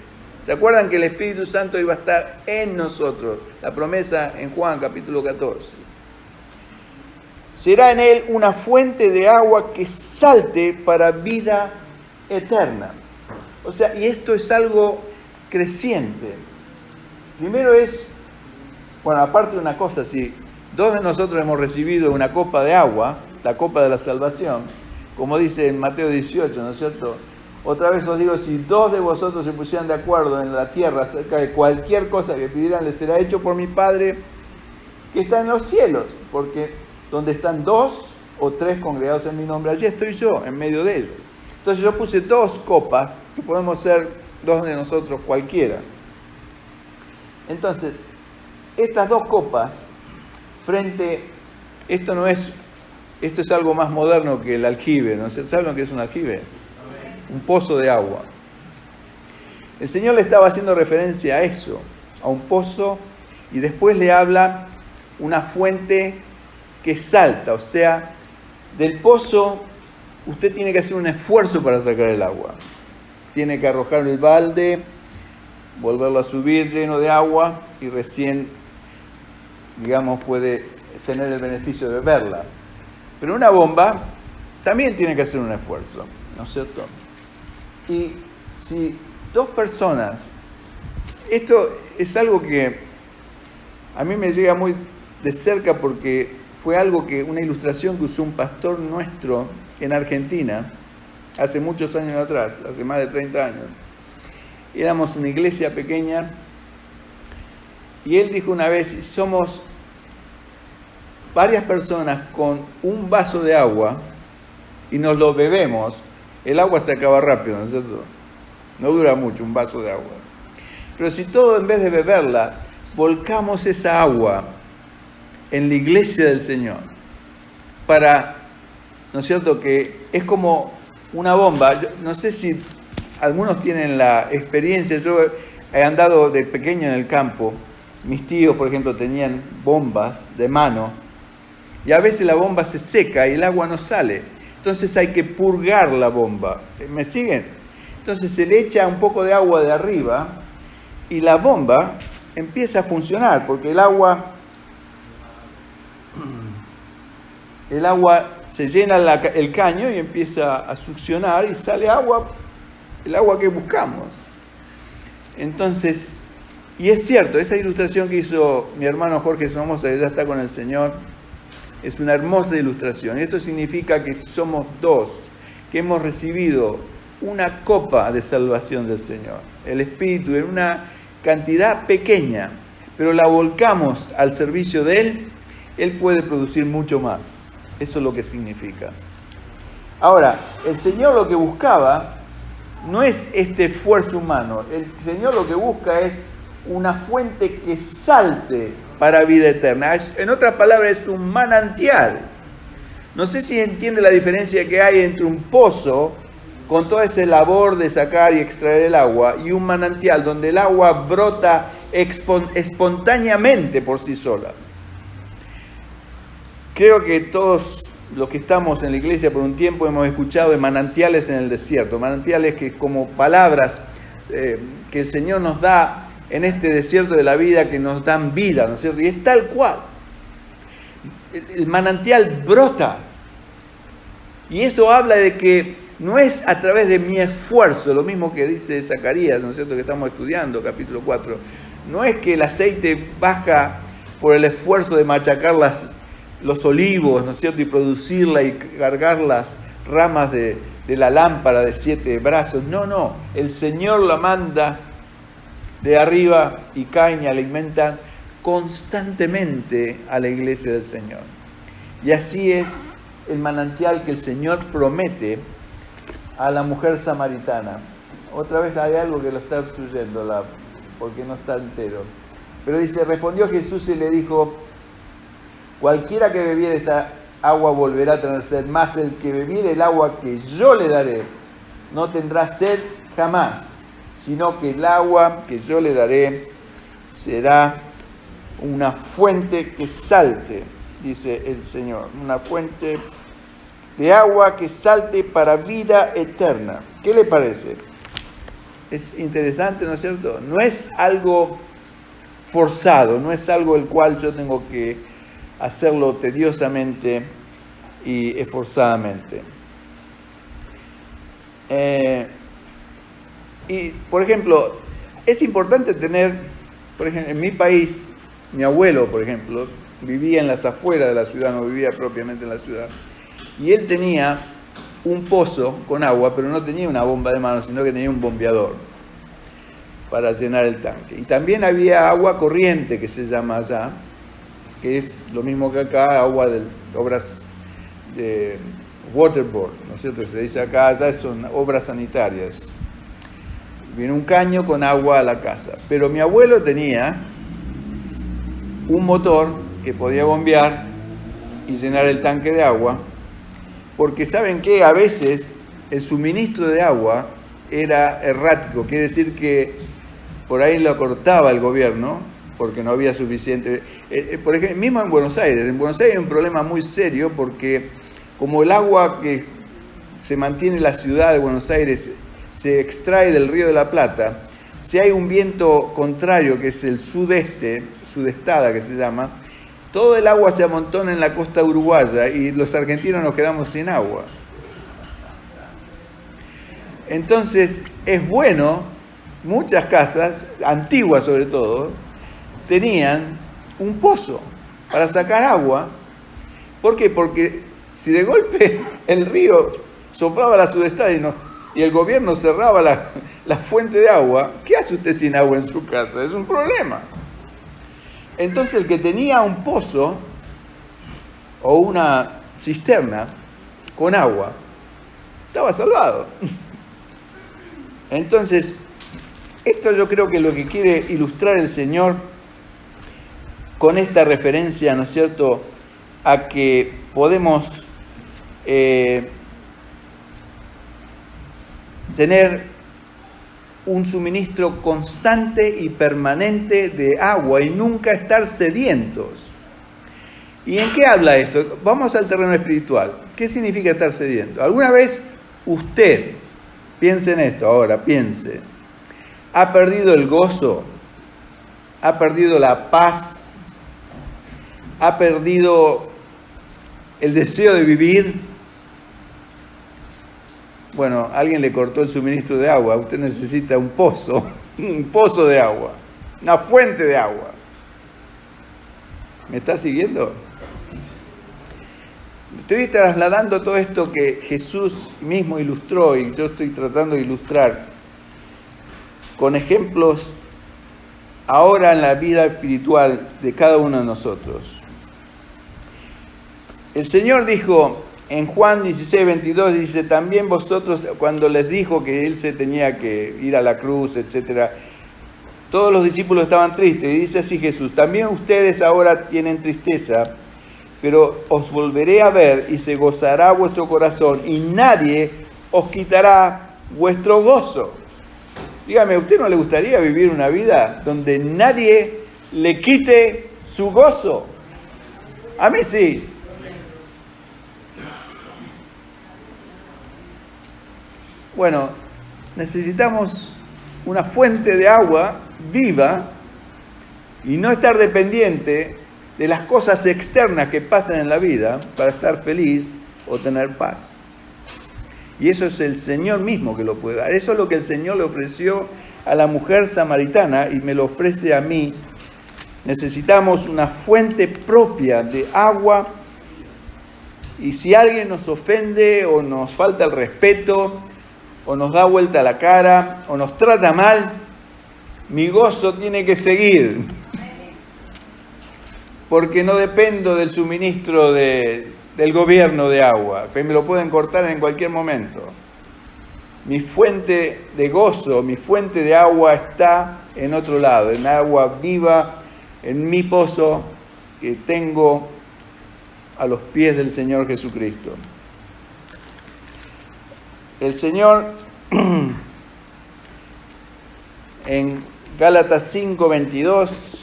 ¿Se acuerdan que el Espíritu Santo iba a estar en nosotros? La promesa en Juan capítulo 14. Será en él una fuente de agua que salte para vida eterna. O sea, y esto es algo creciente. Primero es, bueno, aparte de una cosa, si dos de nosotros hemos recibido una copa de agua, la copa de la salvación, como dice en Mateo 18, ¿no es cierto? Otra vez os digo, si dos de vosotros se pusieran de acuerdo en la tierra acerca de cualquier cosa que pidieran, les será hecho por mi Padre que está en los cielos, porque donde están dos o tres congregados en mi nombre, allí estoy yo, en medio de ellos. Entonces yo puse dos copas, que podemos ser dos de nosotros cualquiera. Entonces, estas dos copas, esto es algo más moderno que el aljibe, ¿no? ¿Saben lo que es un aljibe? Un pozo de agua. El Señor le estaba haciendo referencia a eso, a un pozo, y después le habla una fuente que salta, o sea, del pozo usted tiene que hacer un esfuerzo para sacar el agua. Tiene que arrojar el balde, volverlo a subir lleno de agua y recién, digamos, puede tener el beneficio de beberla. Pero una bomba también tiene que hacer un esfuerzo, ¿no es cierto? Y si dos personas, esto es algo que a mí me llega muy de cerca porque fue una ilustración que usó un pastor nuestro en Argentina, hace muchos años atrás, hace más de 30 años. Éramos una iglesia pequeña y él dijo una vez, si somos varias personas con un vaso de agua y nos lo bebemos, el agua se acaba rápido, ¿no es cierto? No dura mucho un vaso de agua. Pero si todo en vez de beberla, volcamos esa agua en la iglesia del Señor, ¿no es cierto? Que es como una bomba. Yo no sé si algunos tienen la experiencia, yo he andado de pequeño en el campo, mis tíos, por ejemplo, tenían bombas de mano, y a veces la bomba se seca y el agua no sale. Entonces hay que purgar la bomba. ¿Me siguen? Entonces se le echa un poco de agua de arriba y la bomba empieza a funcionar porque el agua se llena el caño y empieza a succionar y sale agua, el agua que buscamos. Entonces, y es cierto, esa ilustración que hizo mi hermano Jorge Somoza, que ya está con el Señor, es una hermosa ilustración. Esto significa que somos dos, que hemos recibido una copa de salvación del Señor, el Espíritu, en una cantidad pequeña, pero la volcamos al servicio de Él puede producir mucho más. Eso es lo que significa. Ahora, el Señor lo que buscaba no es este esfuerzo humano. El Señor lo que busca es una fuente que salte para vida eterna. En otras palabras, es un manantial. No sé si entiende la diferencia que hay entre un pozo, con toda esa labor de sacar y extraer el agua, y un manantial donde el agua brota espontáneamente por sí sola. Creo que todos los que estamos en la iglesia por un tiempo hemos escuchado de manantiales en el desierto, manantiales que como palabras que el Señor nos da en este desierto de la vida, que nos dan vida, ¿no es cierto? Y es tal cual. El manantial brota. Y esto habla de que no es a través de mi esfuerzo, lo mismo que dice Zacarías, ¿no es cierto?, que estamos estudiando, capítulo 4. No es que el aceite baja por el esfuerzo de machacar los olivos, ¿no es cierto?, y producirla y cargar las ramas de la lámpara de 7 brazos. No, el Señor la manda de arriba y caen y alimentan constantemente a la iglesia del Señor. Y así es el manantial que el Señor promete a la mujer samaritana. Otra vez hay algo que lo está obstruyendo, porque no está entero. Pero dice, respondió Jesús y le dijo, cualquiera que bebiere esta agua volverá a tener sed, mas el que bebiere el agua que yo le daré no tendrá sed jamás, sino que el agua que yo le daré será una fuente que salte, dice el Señor, una fuente de agua que salte para vida eterna. ¿Qué le parece? Es interesante, ¿no es cierto? No es algo forzado, no es algo el cual yo tengo que hacerlo tediosamente y esforzadamente. Y, por ejemplo, es importante tener, por ejemplo, en mi país, mi abuelo, por ejemplo, vivía en las afueras de la ciudad, no vivía propiamente en la ciudad, y él tenía un pozo con agua, pero no tenía una bomba de mano, sino que tenía un bombeador para llenar el tanque. Y también había agua corriente, que se llama allá, que es lo mismo que acá, agua de obras de waterboard, ¿no es cierto? Se dice acá, allá son obras sanitarias. Viene un caño con agua a la casa. Pero mi abuelo tenía un motor que podía bombear y llenar el tanque de agua, porque ¿saben qué? A veces el suministro de agua era errático, quiere decir que por ahí lo cortaba el gobierno, porque no había suficiente. Por ejemplo, mismo en Buenos Aires hay un problema muy serio, porque como el agua que se mantiene en la ciudad de Buenos Aires se extrae del Río de la Plata, si hay un viento contrario, que es el sudeste, sudestada que se llama, todo el agua se amontona en la costa uruguaya y los argentinos nos quedamos sin agua. Entonces, es bueno, muchas casas, antiguas sobre todo, tenían un pozo para sacar agua. ¿Por qué? Porque si de golpe el río soplaba la sudestada y el gobierno cerraba la fuente de agua, ¿qué hace usted sin agua en su casa? Es un problema. Entonces el que tenía un pozo o una cisterna con agua, estaba salvado. Entonces, esto yo creo que lo que quiere ilustrar el Señor con esta referencia, ¿no es cierto?, a que podemos tener un suministro constante y permanente de agua y nunca estar sedientos. ¿Y en qué habla esto? Vamos al terreno espiritual. ¿Qué significa estar sediento? ¿Alguna vez usted, piense en esto ahora, piense, ha perdido el gozo, ha perdido la paz, ha perdido el deseo de vivir? Bueno, alguien le cortó el suministro de agua, usted necesita un pozo de agua, una fuente de agua. ¿Me está siguiendo? Estoy trasladando todo esto que Jesús mismo ilustró y yo estoy tratando de ilustrar con ejemplos ahora en la vida espiritual de cada uno de nosotros. El Señor dijo en Juan 16:22, dice, también vosotros, cuando les dijo que Él se tenía que ir a la cruz, etc., todos los discípulos estaban tristes. Y dice así Jesús, también ustedes ahora tienen tristeza, pero os volveré a ver y se gozará vuestro corazón y nadie os quitará vuestro gozo. Dígame, ¿a usted no le gustaría vivir una vida donde nadie le quite su gozo? A mí sí. Bueno, necesitamos una fuente de agua viva y no estar dependiente de las cosas externas que pasan en la vida para estar feliz o tener paz. Y eso es el Señor mismo que lo puede dar. Eso es lo que el Señor le ofreció a la mujer samaritana y me lo ofrece a mí. Necesitamos una fuente propia de agua y si alguien nos ofende o nos falta el respeto o nos da vuelta la cara o nos trata mal, mi gozo tiene que seguir. Porque no dependo del suministro del gobierno de agua, que me lo pueden cortar en cualquier momento. mi fuente de gozo, mi fuente de agua está en otro lado, en agua viva, en mi pozo que tengo a los pies del Señor Jesucristo. El Señor en Gálatas 5:22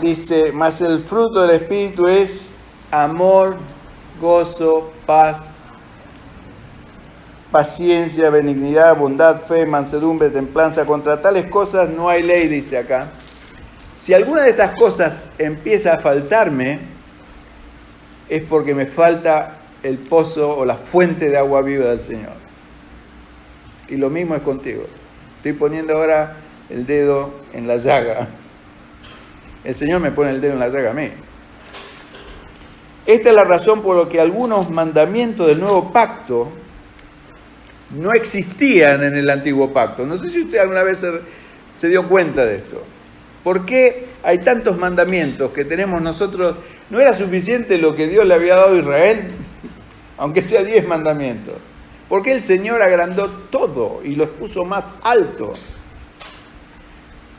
dice, mas el fruto del Espíritu es amor, gozo, paz, paciencia, benignidad, bondad, fe, mansedumbre, templanza. Contra tales cosas no hay ley, dice acá. Si alguna de estas cosas empieza a faltarme, es porque me falta el pozo o la fuente de agua viva del Señor. Y lo mismo es contigo. Estoy poniendo ahora el dedo en la llaga. El Señor me pone el dedo en la llaga a mí. Esta es la razón por la que algunos mandamientos del nuevo pacto no existían en el antiguo pacto. No sé si usted alguna vez se dio cuenta de esto. ¿Por qué hay tantos mandamientos que tenemos nosotros? ¿No era suficiente lo que Dios le había dado a Israel? Aunque sea 10 mandamientos. ¿Por qué el Señor agrandó todo y los puso más alto?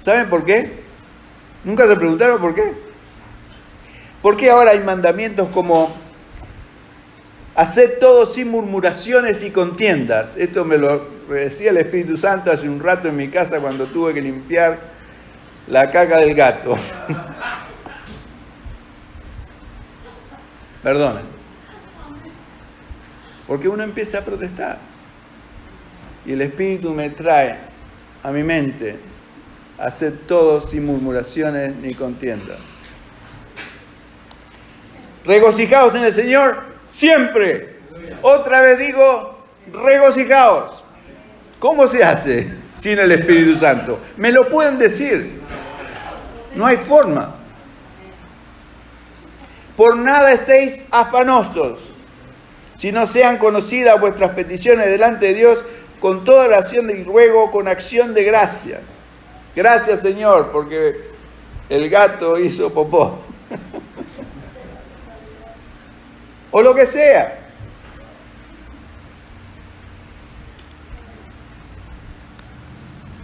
¿Saben por qué? ¿Nunca se preguntaron por qué? ¿Por qué ahora hay mandamientos como haced todo sin murmuraciones y contiendas? Esto me lo decía el Espíritu Santo hace un rato en mi casa cuando tuve que limpiar la caca del gato. Perdonen. Porque uno empieza a protestar. Y el Espíritu me trae a mi mente, haced todo sin murmuraciones ni contiendas. Regocijaos en el Señor siempre. Otra vez digo, regocijaos. ¿Cómo se hace sin el Espíritu Santo? Me lo pueden decir. No hay forma. Por nada estéis afanosos, sino sean conocidas vuestras peticiones delante de Dios con toda oración y ruego, con acción de gracias. Gracias, Señor, porque el gato hizo popó. O lo que sea.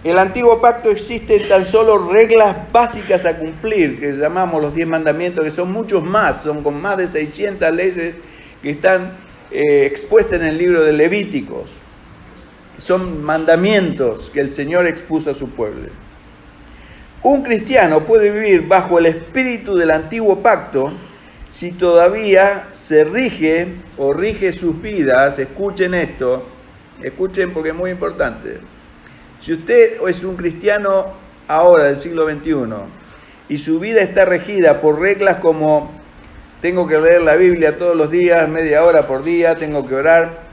En el antiguo pacto existen tan solo reglas básicas a cumplir, que llamamos los 10 mandamientos, que son muchos más, son con más de 600 leyes que están expuestas en el libro de Levíticos. Son mandamientos que el Señor expuso a su pueblo. Un cristiano puede vivir bajo el espíritu del antiguo pacto si todavía se rige o rige sus vidas. Escuchen esto, escuchen porque es muy importante. Si usted es un cristiano ahora del siglo XXI y su vida está regida por reglas como tengo que leer la Biblia todos los días, media hora por día, tengo que orar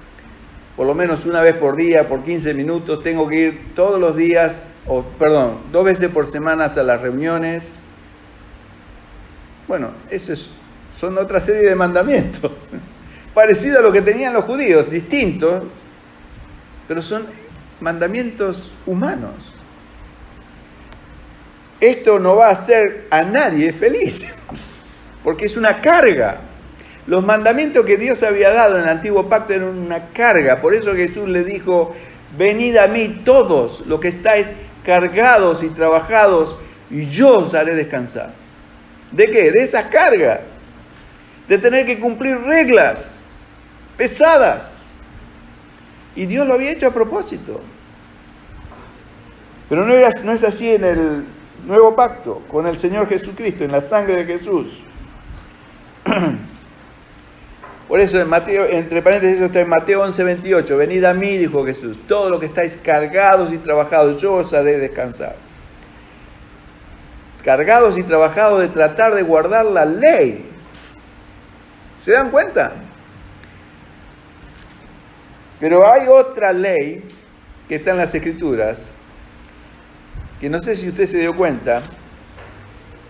por lo menos una vez por día, por 15 minutos, tengo que ir todos los días, 2 veces por semana a las reuniones. Bueno, son otra serie de mandamientos, parecido a lo que tenían los judíos, distintos, pero son mandamientos humanos. Esto no va a hacer a nadie feliz, porque es una carga. Los mandamientos que Dios había dado en el antiguo pacto eran una carga. Por eso Jesús le dijo, venid a mí todos los que estáis cargados y trabajados, y yo os haré descansar. ¿De qué? De esas cargas. De tener que cumplir reglas pesadas. Y Dios lo había hecho a propósito. Pero no es así en el nuevo pacto, con el Señor Jesucristo, en la sangre de Jesús. Por eso en Mateo, entre paréntesis, eso está en Mateo 11:28. Venid a mí, dijo Jesús, todos los que estáis cargados y trabajados, yo os haré descansar. Cargados y trabajados de tratar de guardar la ley. ¿Se dan cuenta? Pero hay otra ley que está en las Escrituras, que no sé si usted se dio cuenta,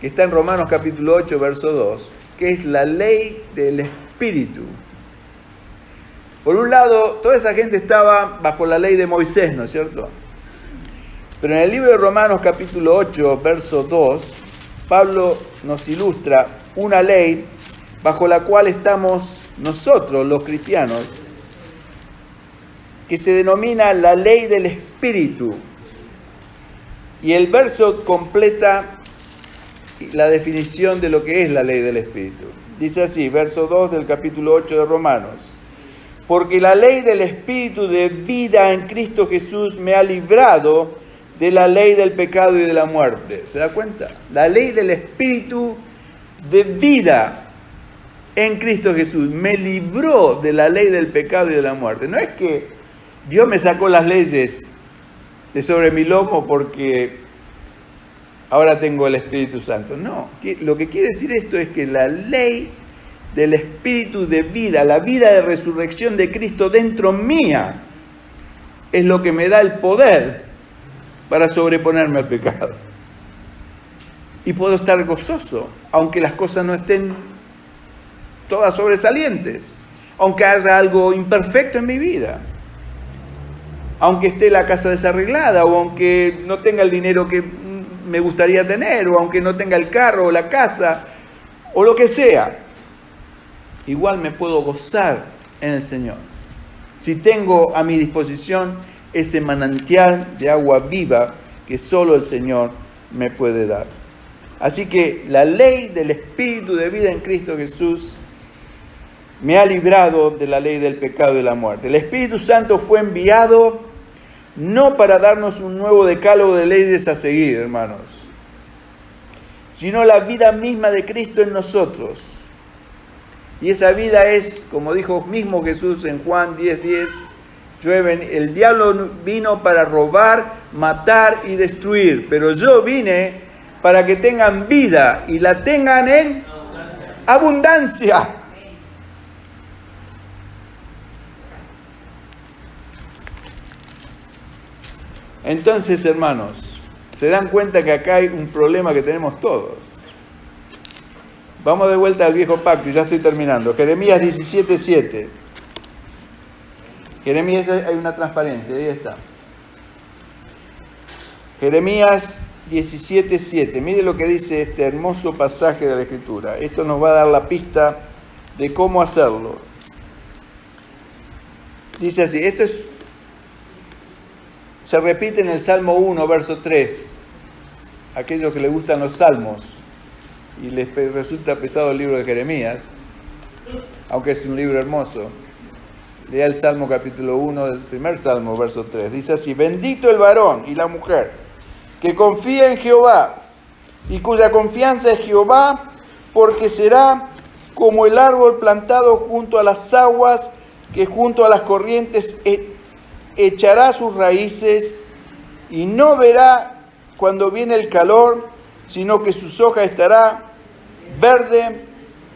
que está en Romanos capítulo 8, verso 2, que es la ley del Espíritu. Por un lado, toda esa gente estaba bajo la ley de Moisés, ¿no es cierto? Pero en el libro de Romanos capítulo 8, verso 2, Pablo nos ilustra una ley bajo la cual estamos nosotros, los cristianos, que se denomina la ley del Espíritu. Y el verso completa la definición de lo que es la ley del Espíritu. Dice así, verso 2 del capítulo 8 de Romanos. Porque la ley del Espíritu de vida en Cristo Jesús me ha librado de la ley del pecado y de la muerte. ¿Se da cuenta? La ley del Espíritu de vida en Cristo Jesús me libró de la ley del pecado y de la muerte. No es que Dios me sacó las leyes de sobre mi lomo porque ahora tengo el Espíritu Santo. No, lo que quiere decir esto es que la ley del Espíritu de vida, la vida de resurrección de Cristo dentro mía, es lo que me da el poder para sobreponerme al pecado. Y puedo estar gozoso, aunque las cosas no estén todas sobresalientes, aunque haya algo imperfecto en mi vida, aunque esté la casa desarreglada, o aunque no tenga el dinero que me gustaría tener, o aunque no tenga el carro o la casa, o lo que sea. Igual me puedo gozar en el Señor, si tengo a mi disposición ese manantial de agua viva que solo el Señor me puede dar. Así que la ley del Espíritu de vida en Cristo Jesús me ha librado de la ley del pecado y de la muerte. El Espíritu Santo fue enviado no para darnos un nuevo decálogo de leyes a seguir, hermanos, sino la vida misma de Cristo en nosotros. Y esa vida es, como dijo mismo Jesús en Juan 10:10, el diablo vino para robar, matar y destruir, pero yo vine para que tengan vida y la tengan en abundancia. Entonces, hermanos, se dan cuenta que acá hay un problema que tenemos todos. Vamos de vuelta al viejo pacto y ya estoy terminando. Jeremías 17:7. Jeremías, hay una transparencia, ahí está. Jeremías 17:7. Mire lo que dice este hermoso pasaje de la Escritura. Esto nos va a dar la pista de cómo hacerlo. Dice así, se repite en el Salmo 1, verso 3. Aquellos que les gustan los salmos y les resulta pesado el libro de Jeremías, aunque es un libro hermoso, lea el Salmo capítulo 1, el primer Salmo, verso 3. Dice así, bendito el varón y la mujer que confía en Jehová y cuya confianza es Jehová, porque será como el árbol plantado junto a las aguas, que junto a las corrientes echará sus raíces y no verá cuando viene el calor, sino que sus hojas estará verde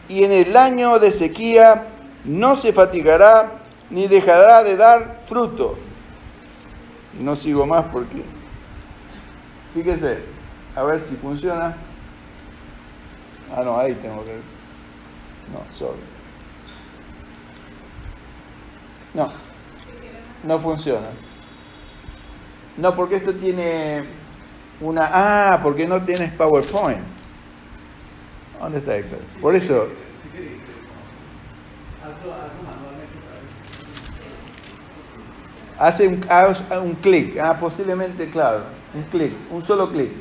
y en el año de sequía no se fatigará ni dejará de dar fruto. No sigo más porque, fíjese, a ver si funciona. Ah, no, ahí tengo que... No, sorry. No funciona. No, porque esto tiene una... porque no tienes PowerPoint. ¿Dónde está Héctor? Por eso... Hace un clic. Posiblemente, claro. Un clic. Un solo clic.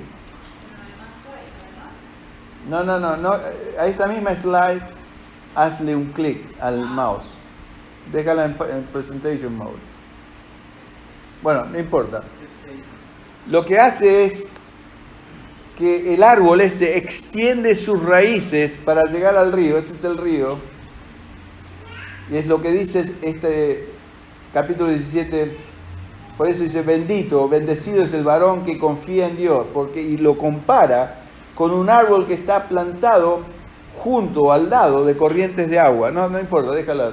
No. A esa misma slide, hazle un clic al mouse. Déjala en presentation mode. Bueno, no importa. Lo que hace es que el árbol ese extiende sus raíces para llegar al río. Ese es el río. Y es lo que dice este capítulo 17. Por eso dice, bendecido es el varón que confía en Dios. Y lo compara con un árbol que está plantado junto, al lado de corrientes de agua. No importa, déjala.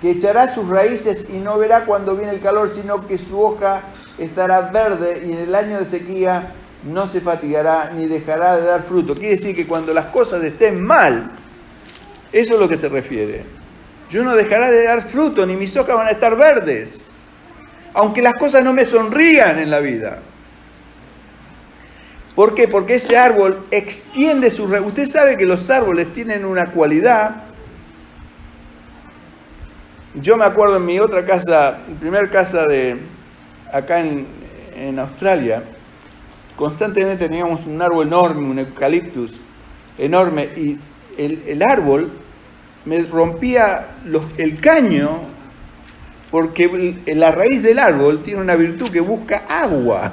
Que echará sus raíces y no verá cuando viene el calor, sino que su hoja estará verde y en el año de sequía no se fatigará ni dejará de dar fruto. Quiere decir que cuando las cosas estén mal, eso es lo que se refiere. Yo no dejaré de dar fruto, ni mis hojas van a estar verdes, aunque las cosas no me sonrían en la vida. ¿Por qué? Porque ese árbol extiende sus raíces. Usted sabe que los árboles tienen una cualidad. Yo me acuerdo en mi otra casa, mi primer casa de acá en Australia, constantemente teníamos un árbol enorme, un eucaliptus enorme, y el árbol me rompía el caño, porque la raíz del árbol tiene una virtud que busca agua.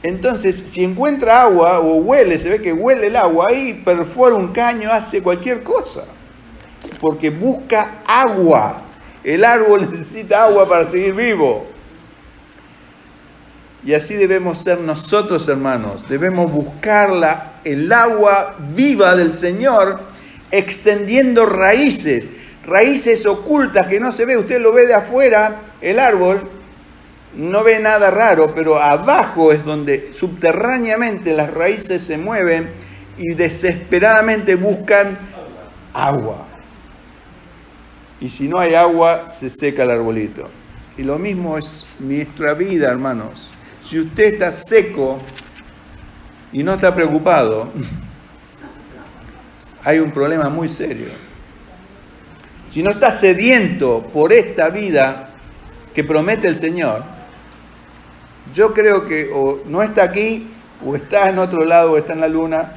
Entonces, si encuentra agua o huele, se ve que huele el agua, ahí perfora un caño, hace cualquier cosa, porque busca agua. El árbol necesita agua para seguir vivo. Y así debemos ser nosotros, hermanos. Debemos buscar el agua viva del Señor, extendiendo raíces ocultas que no se ve. Usted lo ve de afuera, el árbol, no ve nada raro, pero abajo es donde subterráneamente las raíces se mueven y desesperadamente buscan agua. Y si no hay agua, se seca el arbolito. Y lo mismo es nuestra vida, hermanos. Si usted está seco y no está preocupado, hay un problema muy serio. Si no está sediento por esta vida que promete el Señor, yo creo que o no está aquí, o está en otro lado, o está en la luna.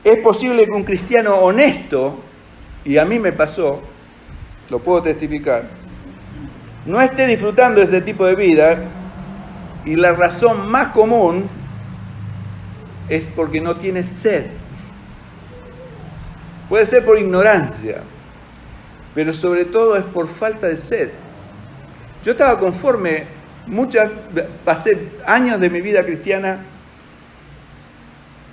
Es posible que un cristiano honesto, y a mí me pasó, lo puedo testificar, no esté disfrutando de este tipo de vida, y la razón más común es porque no tiene sed. Puede ser por ignorancia, pero sobre todo es por falta de sed. Yo estaba conforme, pasé años de mi vida cristiana,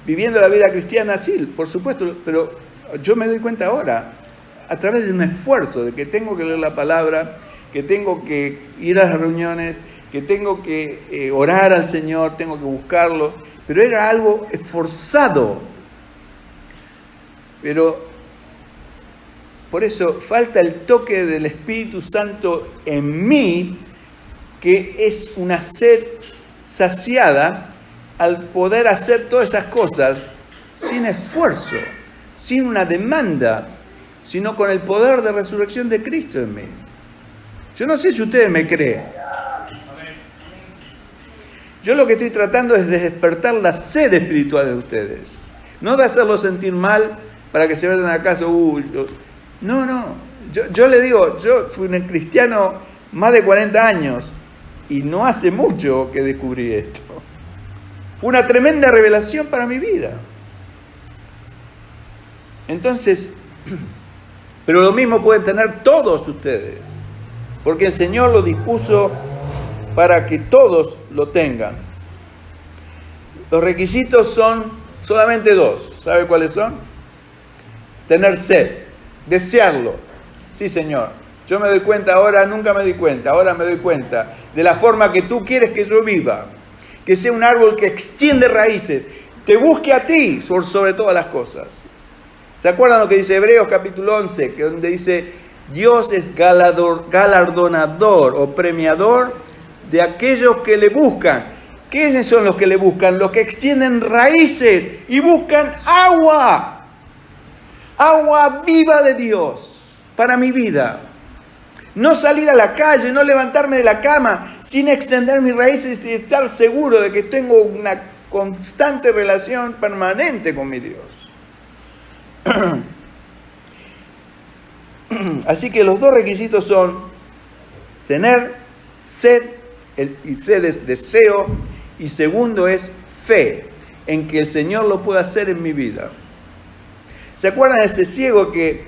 viviendo la vida cristiana, sí, por supuesto, pero yo me doy cuenta ahora, a través de un esfuerzo, de que tengo que leer la palabra, que tengo que ir a las reuniones, que tengo que orar al Señor, tengo que buscarlo, pero era algo esforzado. Pero por eso falta el toque del Espíritu Santo en mí, que es una sed saciada al poder hacer todas esas cosas sin esfuerzo, sin una demanda, sino con el poder de resurrección de Cristo en mí. Yo no sé si ustedes me creen. Yo lo que estoy tratando es de despertar la sed espiritual de ustedes. No de hacerlos sentir mal para que se vayan a casa. No. Yo le digo, yo fui un cristiano más de 40 años y no hace mucho que descubrí esto. Fue una tremenda revelación para mi vida. Entonces, pero lo mismo pueden tener todos ustedes, porque el Señor lo dispuso para que todos lo tengan. Los requisitos son solamente dos. ¿Sabe cuáles son? Tener sed, desearlo. Sí, Señor, yo me doy cuenta ahora, nunca me di cuenta, ahora me doy cuenta de la forma que tú quieres que yo viva, que sea un árbol que extiende raíces, te busque a ti sobre todas las cosas. ¿Se acuerdan lo que dice Hebreos capítulo 11? Que donde dice, Dios es galardonador o premiador de aquellos que le buscan. ¿Quiénes son los que le buscan? Los que extienden raíces y buscan agua. Agua viva de Dios para mi vida. No salir a la calle, no levantarme de la cama sin extender mis raíces y estar seguro de que tengo una constante relación permanente con mi Dios. Así que los dos requisitos son tener sed, y sed es deseo, y segundo es fe en que el Señor lo pueda hacer en mi vida. ¿Se acuerdan de ese ciego que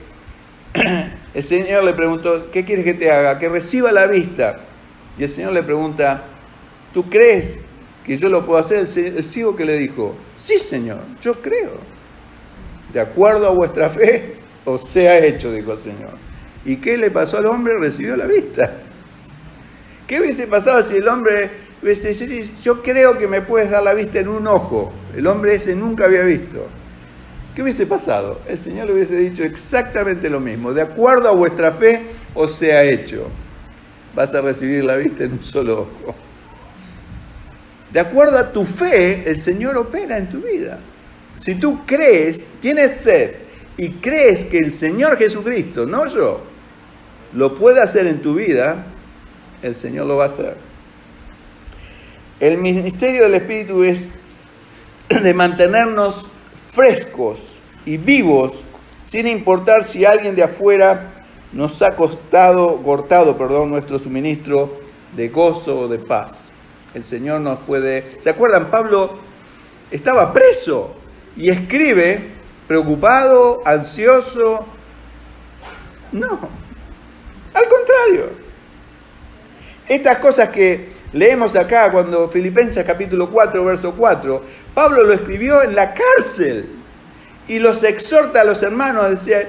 el Señor le preguntó, ¿qué quieres que te haga? Que reciba la vista. Y el Señor le pregunta, ¿tú crees que yo lo puedo hacer? El ciego que le dijo, sí, Señor, yo creo. De acuerdo a vuestra fe, os sea hecho, dijo el Señor. ¿Y qué le pasó al hombre? Recibió la vista. ¿Qué hubiese pasado si el hombre hubiese dicho, yo creo que me puedes dar la vista en un ojo. El hombre ese nunca había visto. ¿Qué hubiese pasado? El Señor le hubiese dicho exactamente lo mismo. De acuerdo a vuestra fe os sea hecho. Vas a recibir la vista en un solo ojo. De acuerdo a tu fe, el Señor opera en tu vida. Si tú crees, tienes sed, y crees que el Señor Jesucristo, no yo, lo puede hacer en tu vida, el Señor lo va a hacer. El ministerio del Espíritu es de mantenernos frescos y vivos, sin importar si alguien de afuera nos ha cortado nuestro suministro de gozo o de paz. El Señor nos puede... ¿Se acuerdan? Pablo estaba preso y escribe preocupado, ansioso. No, al contrario. Estas cosas que leemos acá, cuando Filipenses capítulo 4, verso 4, Pablo lo escribió en la cárcel y los exhorta a los hermanos, decía,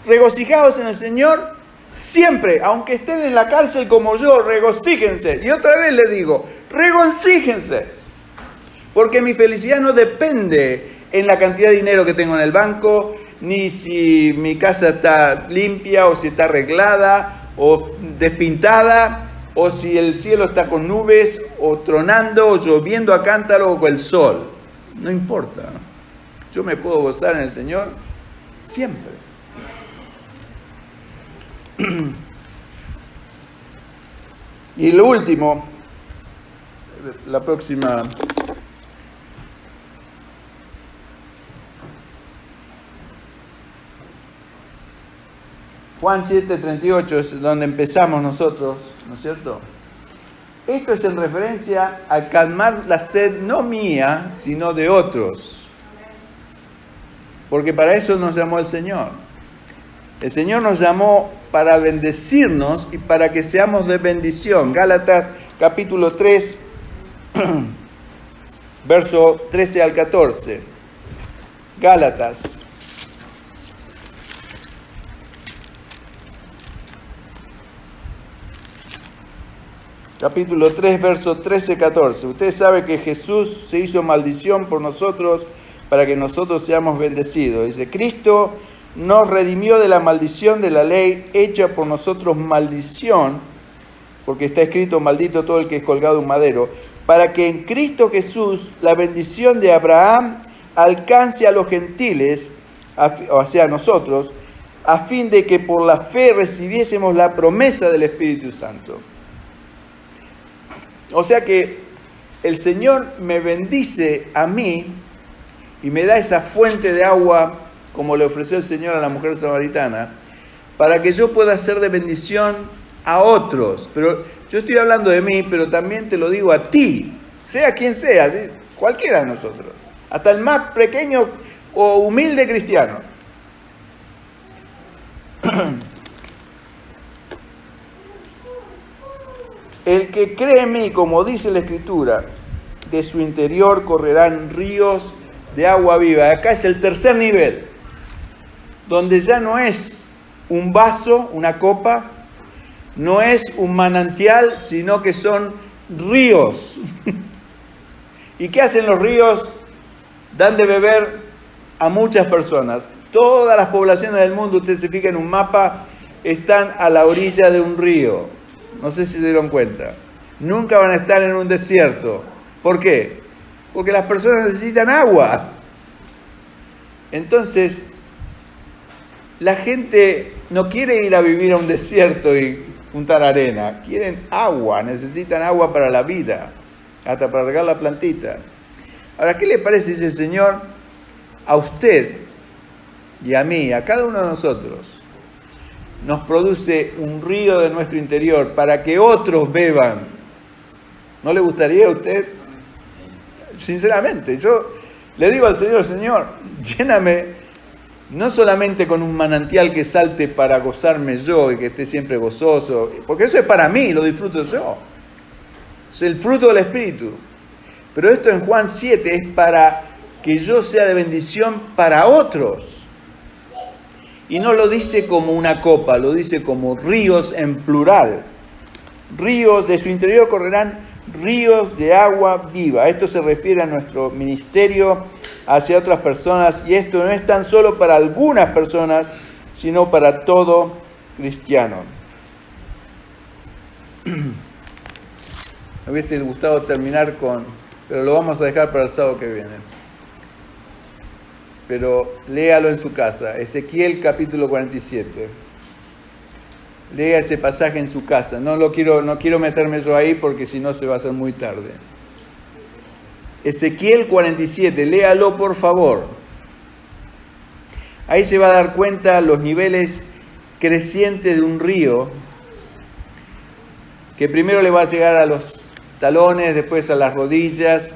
regocijaos en el Señor siempre, aunque estén en la cárcel como yo, regocíjense. Y otra vez les digo, regocíjense, porque mi felicidad no depende en la cantidad de dinero que tengo en el banco, ni si mi casa está limpia o si está arreglada o despintada, o si el cielo está con nubes, o tronando, o lloviendo a cántaro, o con el sol. No importa. Yo me puedo gozar en el Señor siempre. Y lo último, la próxima. Juan 7:38 es donde empezamos nosotros, ¿no es cierto? Esto es en referencia a calmar la sed no mía, sino de otros. Porque para eso nos llamó el Señor. El Señor nos llamó para bendecirnos y para que seamos de bendición. Gálatas capítulo 3, verso 13 al 14. Gálatas. Capítulo 3, verso 13-14. Usted sabe que Jesús se hizo maldición por nosotros para que nosotros seamos bendecidos. Dice, Cristo nos redimió de la maldición de la ley, hecha por nosotros maldición, porque está escrito, maldito todo el que es colgado en un madero, para que en Cristo Jesús la bendición de Abraham alcance a los gentiles, o sea, a nosotros, a fin de que por la fe recibiésemos la promesa del Espíritu Santo. O sea que el Señor me bendice a mí y me da esa fuente de agua, como le ofreció el Señor a la mujer samaritana, para que yo pueda ser de bendición a otros. Pero yo estoy hablando de mí, pero también te lo digo a ti, sea quien sea, ¿sí? Cualquiera de nosotros, hasta el más pequeño o humilde cristiano. El que cree en mí, como dice la Escritura, de su interior correrán ríos de agua viva. Acá es el tercer nivel, donde ya no es un vaso, una copa, no es un manantial, sino que son ríos. ¿Y qué hacen los ríos? Dan de beber a muchas personas. Todas las poblaciones del mundo, usted se fija en un mapa, están a la orilla de un río. No sé si se dieron cuenta. Nunca van a estar en un desierto. ¿Por qué? Porque las personas necesitan agua. Entonces, la gente no quiere ir a vivir a un desierto y juntar arena. Quieren agua, necesitan agua para la vida, hasta para regar la plantita. Ahora, ¿qué le parece, dice el Señor, a usted y a mí, a cada uno de nosotros? Nos produce un río de nuestro interior para que otros beban. ¿No le gustaría a usted? Sinceramente, yo le digo al Señor, Señor, lléname no solamente con un manantial que salte para gozarme yo y que esté siempre gozoso, porque eso es para mí, lo disfruto yo. Es el fruto del Espíritu. Pero esto en Juan 7 es para que yo sea de bendición para otros. Y no lo dice como una copa, lo dice como ríos en plural. Ríos de su interior correrán ríos de agua viva. Esto se refiere a nuestro ministerio hacia otras personas, y esto no es tan solo para algunas personas, sino para todo cristiano. Me hubiese gustado terminar pero lo vamos a dejar para el sábado que viene. Pero léalo en su casa, Ezequiel capítulo 47. Lea ese pasaje en su casa. No quiero meterme yo ahí porque si no se va a hacer muy tarde. Ezequiel 47, léalo por favor. Ahí se va a dar cuenta los niveles crecientes de un río, que primero le va a llegar a los talones, después a las rodillas,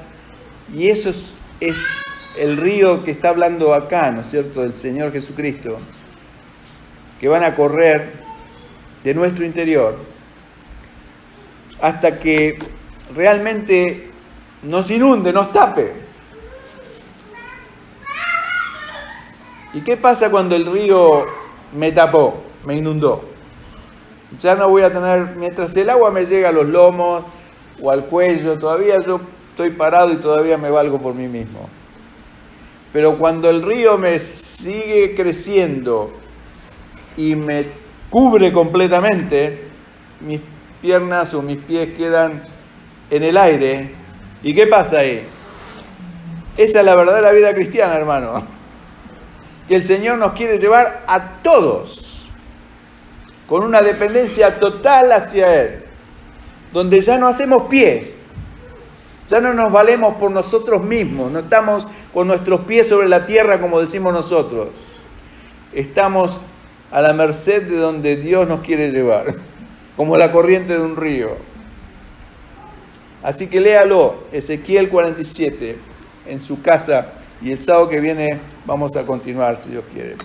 y eso es el río que está hablando acá, ¿no es cierto?, del Señor Jesucristo, que van a correr de nuestro interior hasta que realmente nos inunde, nos tape. ¿Y qué pasa cuando el río me tapó, me inundó? Ya no voy a tener, mientras el agua me llega a los lomos o al cuello, todavía yo estoy parado y todavía me valgo por mí mismo. Pero cuando el río me sigue creciendo y me cubre completamente, mis piernas o mis pies quedan en el aire. ¿Y qué pasa ahí? Esa es la verdadera vida cristiana, hermano. Que el Señor nos quiere llevar a todos con una dependencia total hacia Él, donde ya no hacemos pies, ya no nos valemos por nosotros mismos, no estamos con nuestros pies sobre la tierra como decimos nosotros, estamos a la merced de donde Dios nos quiere llevar, como la corriente de un río. Así que léalo, Ezequiel 47, en su casa, y el sábado que viene vamos a continuar, si Dios quiere.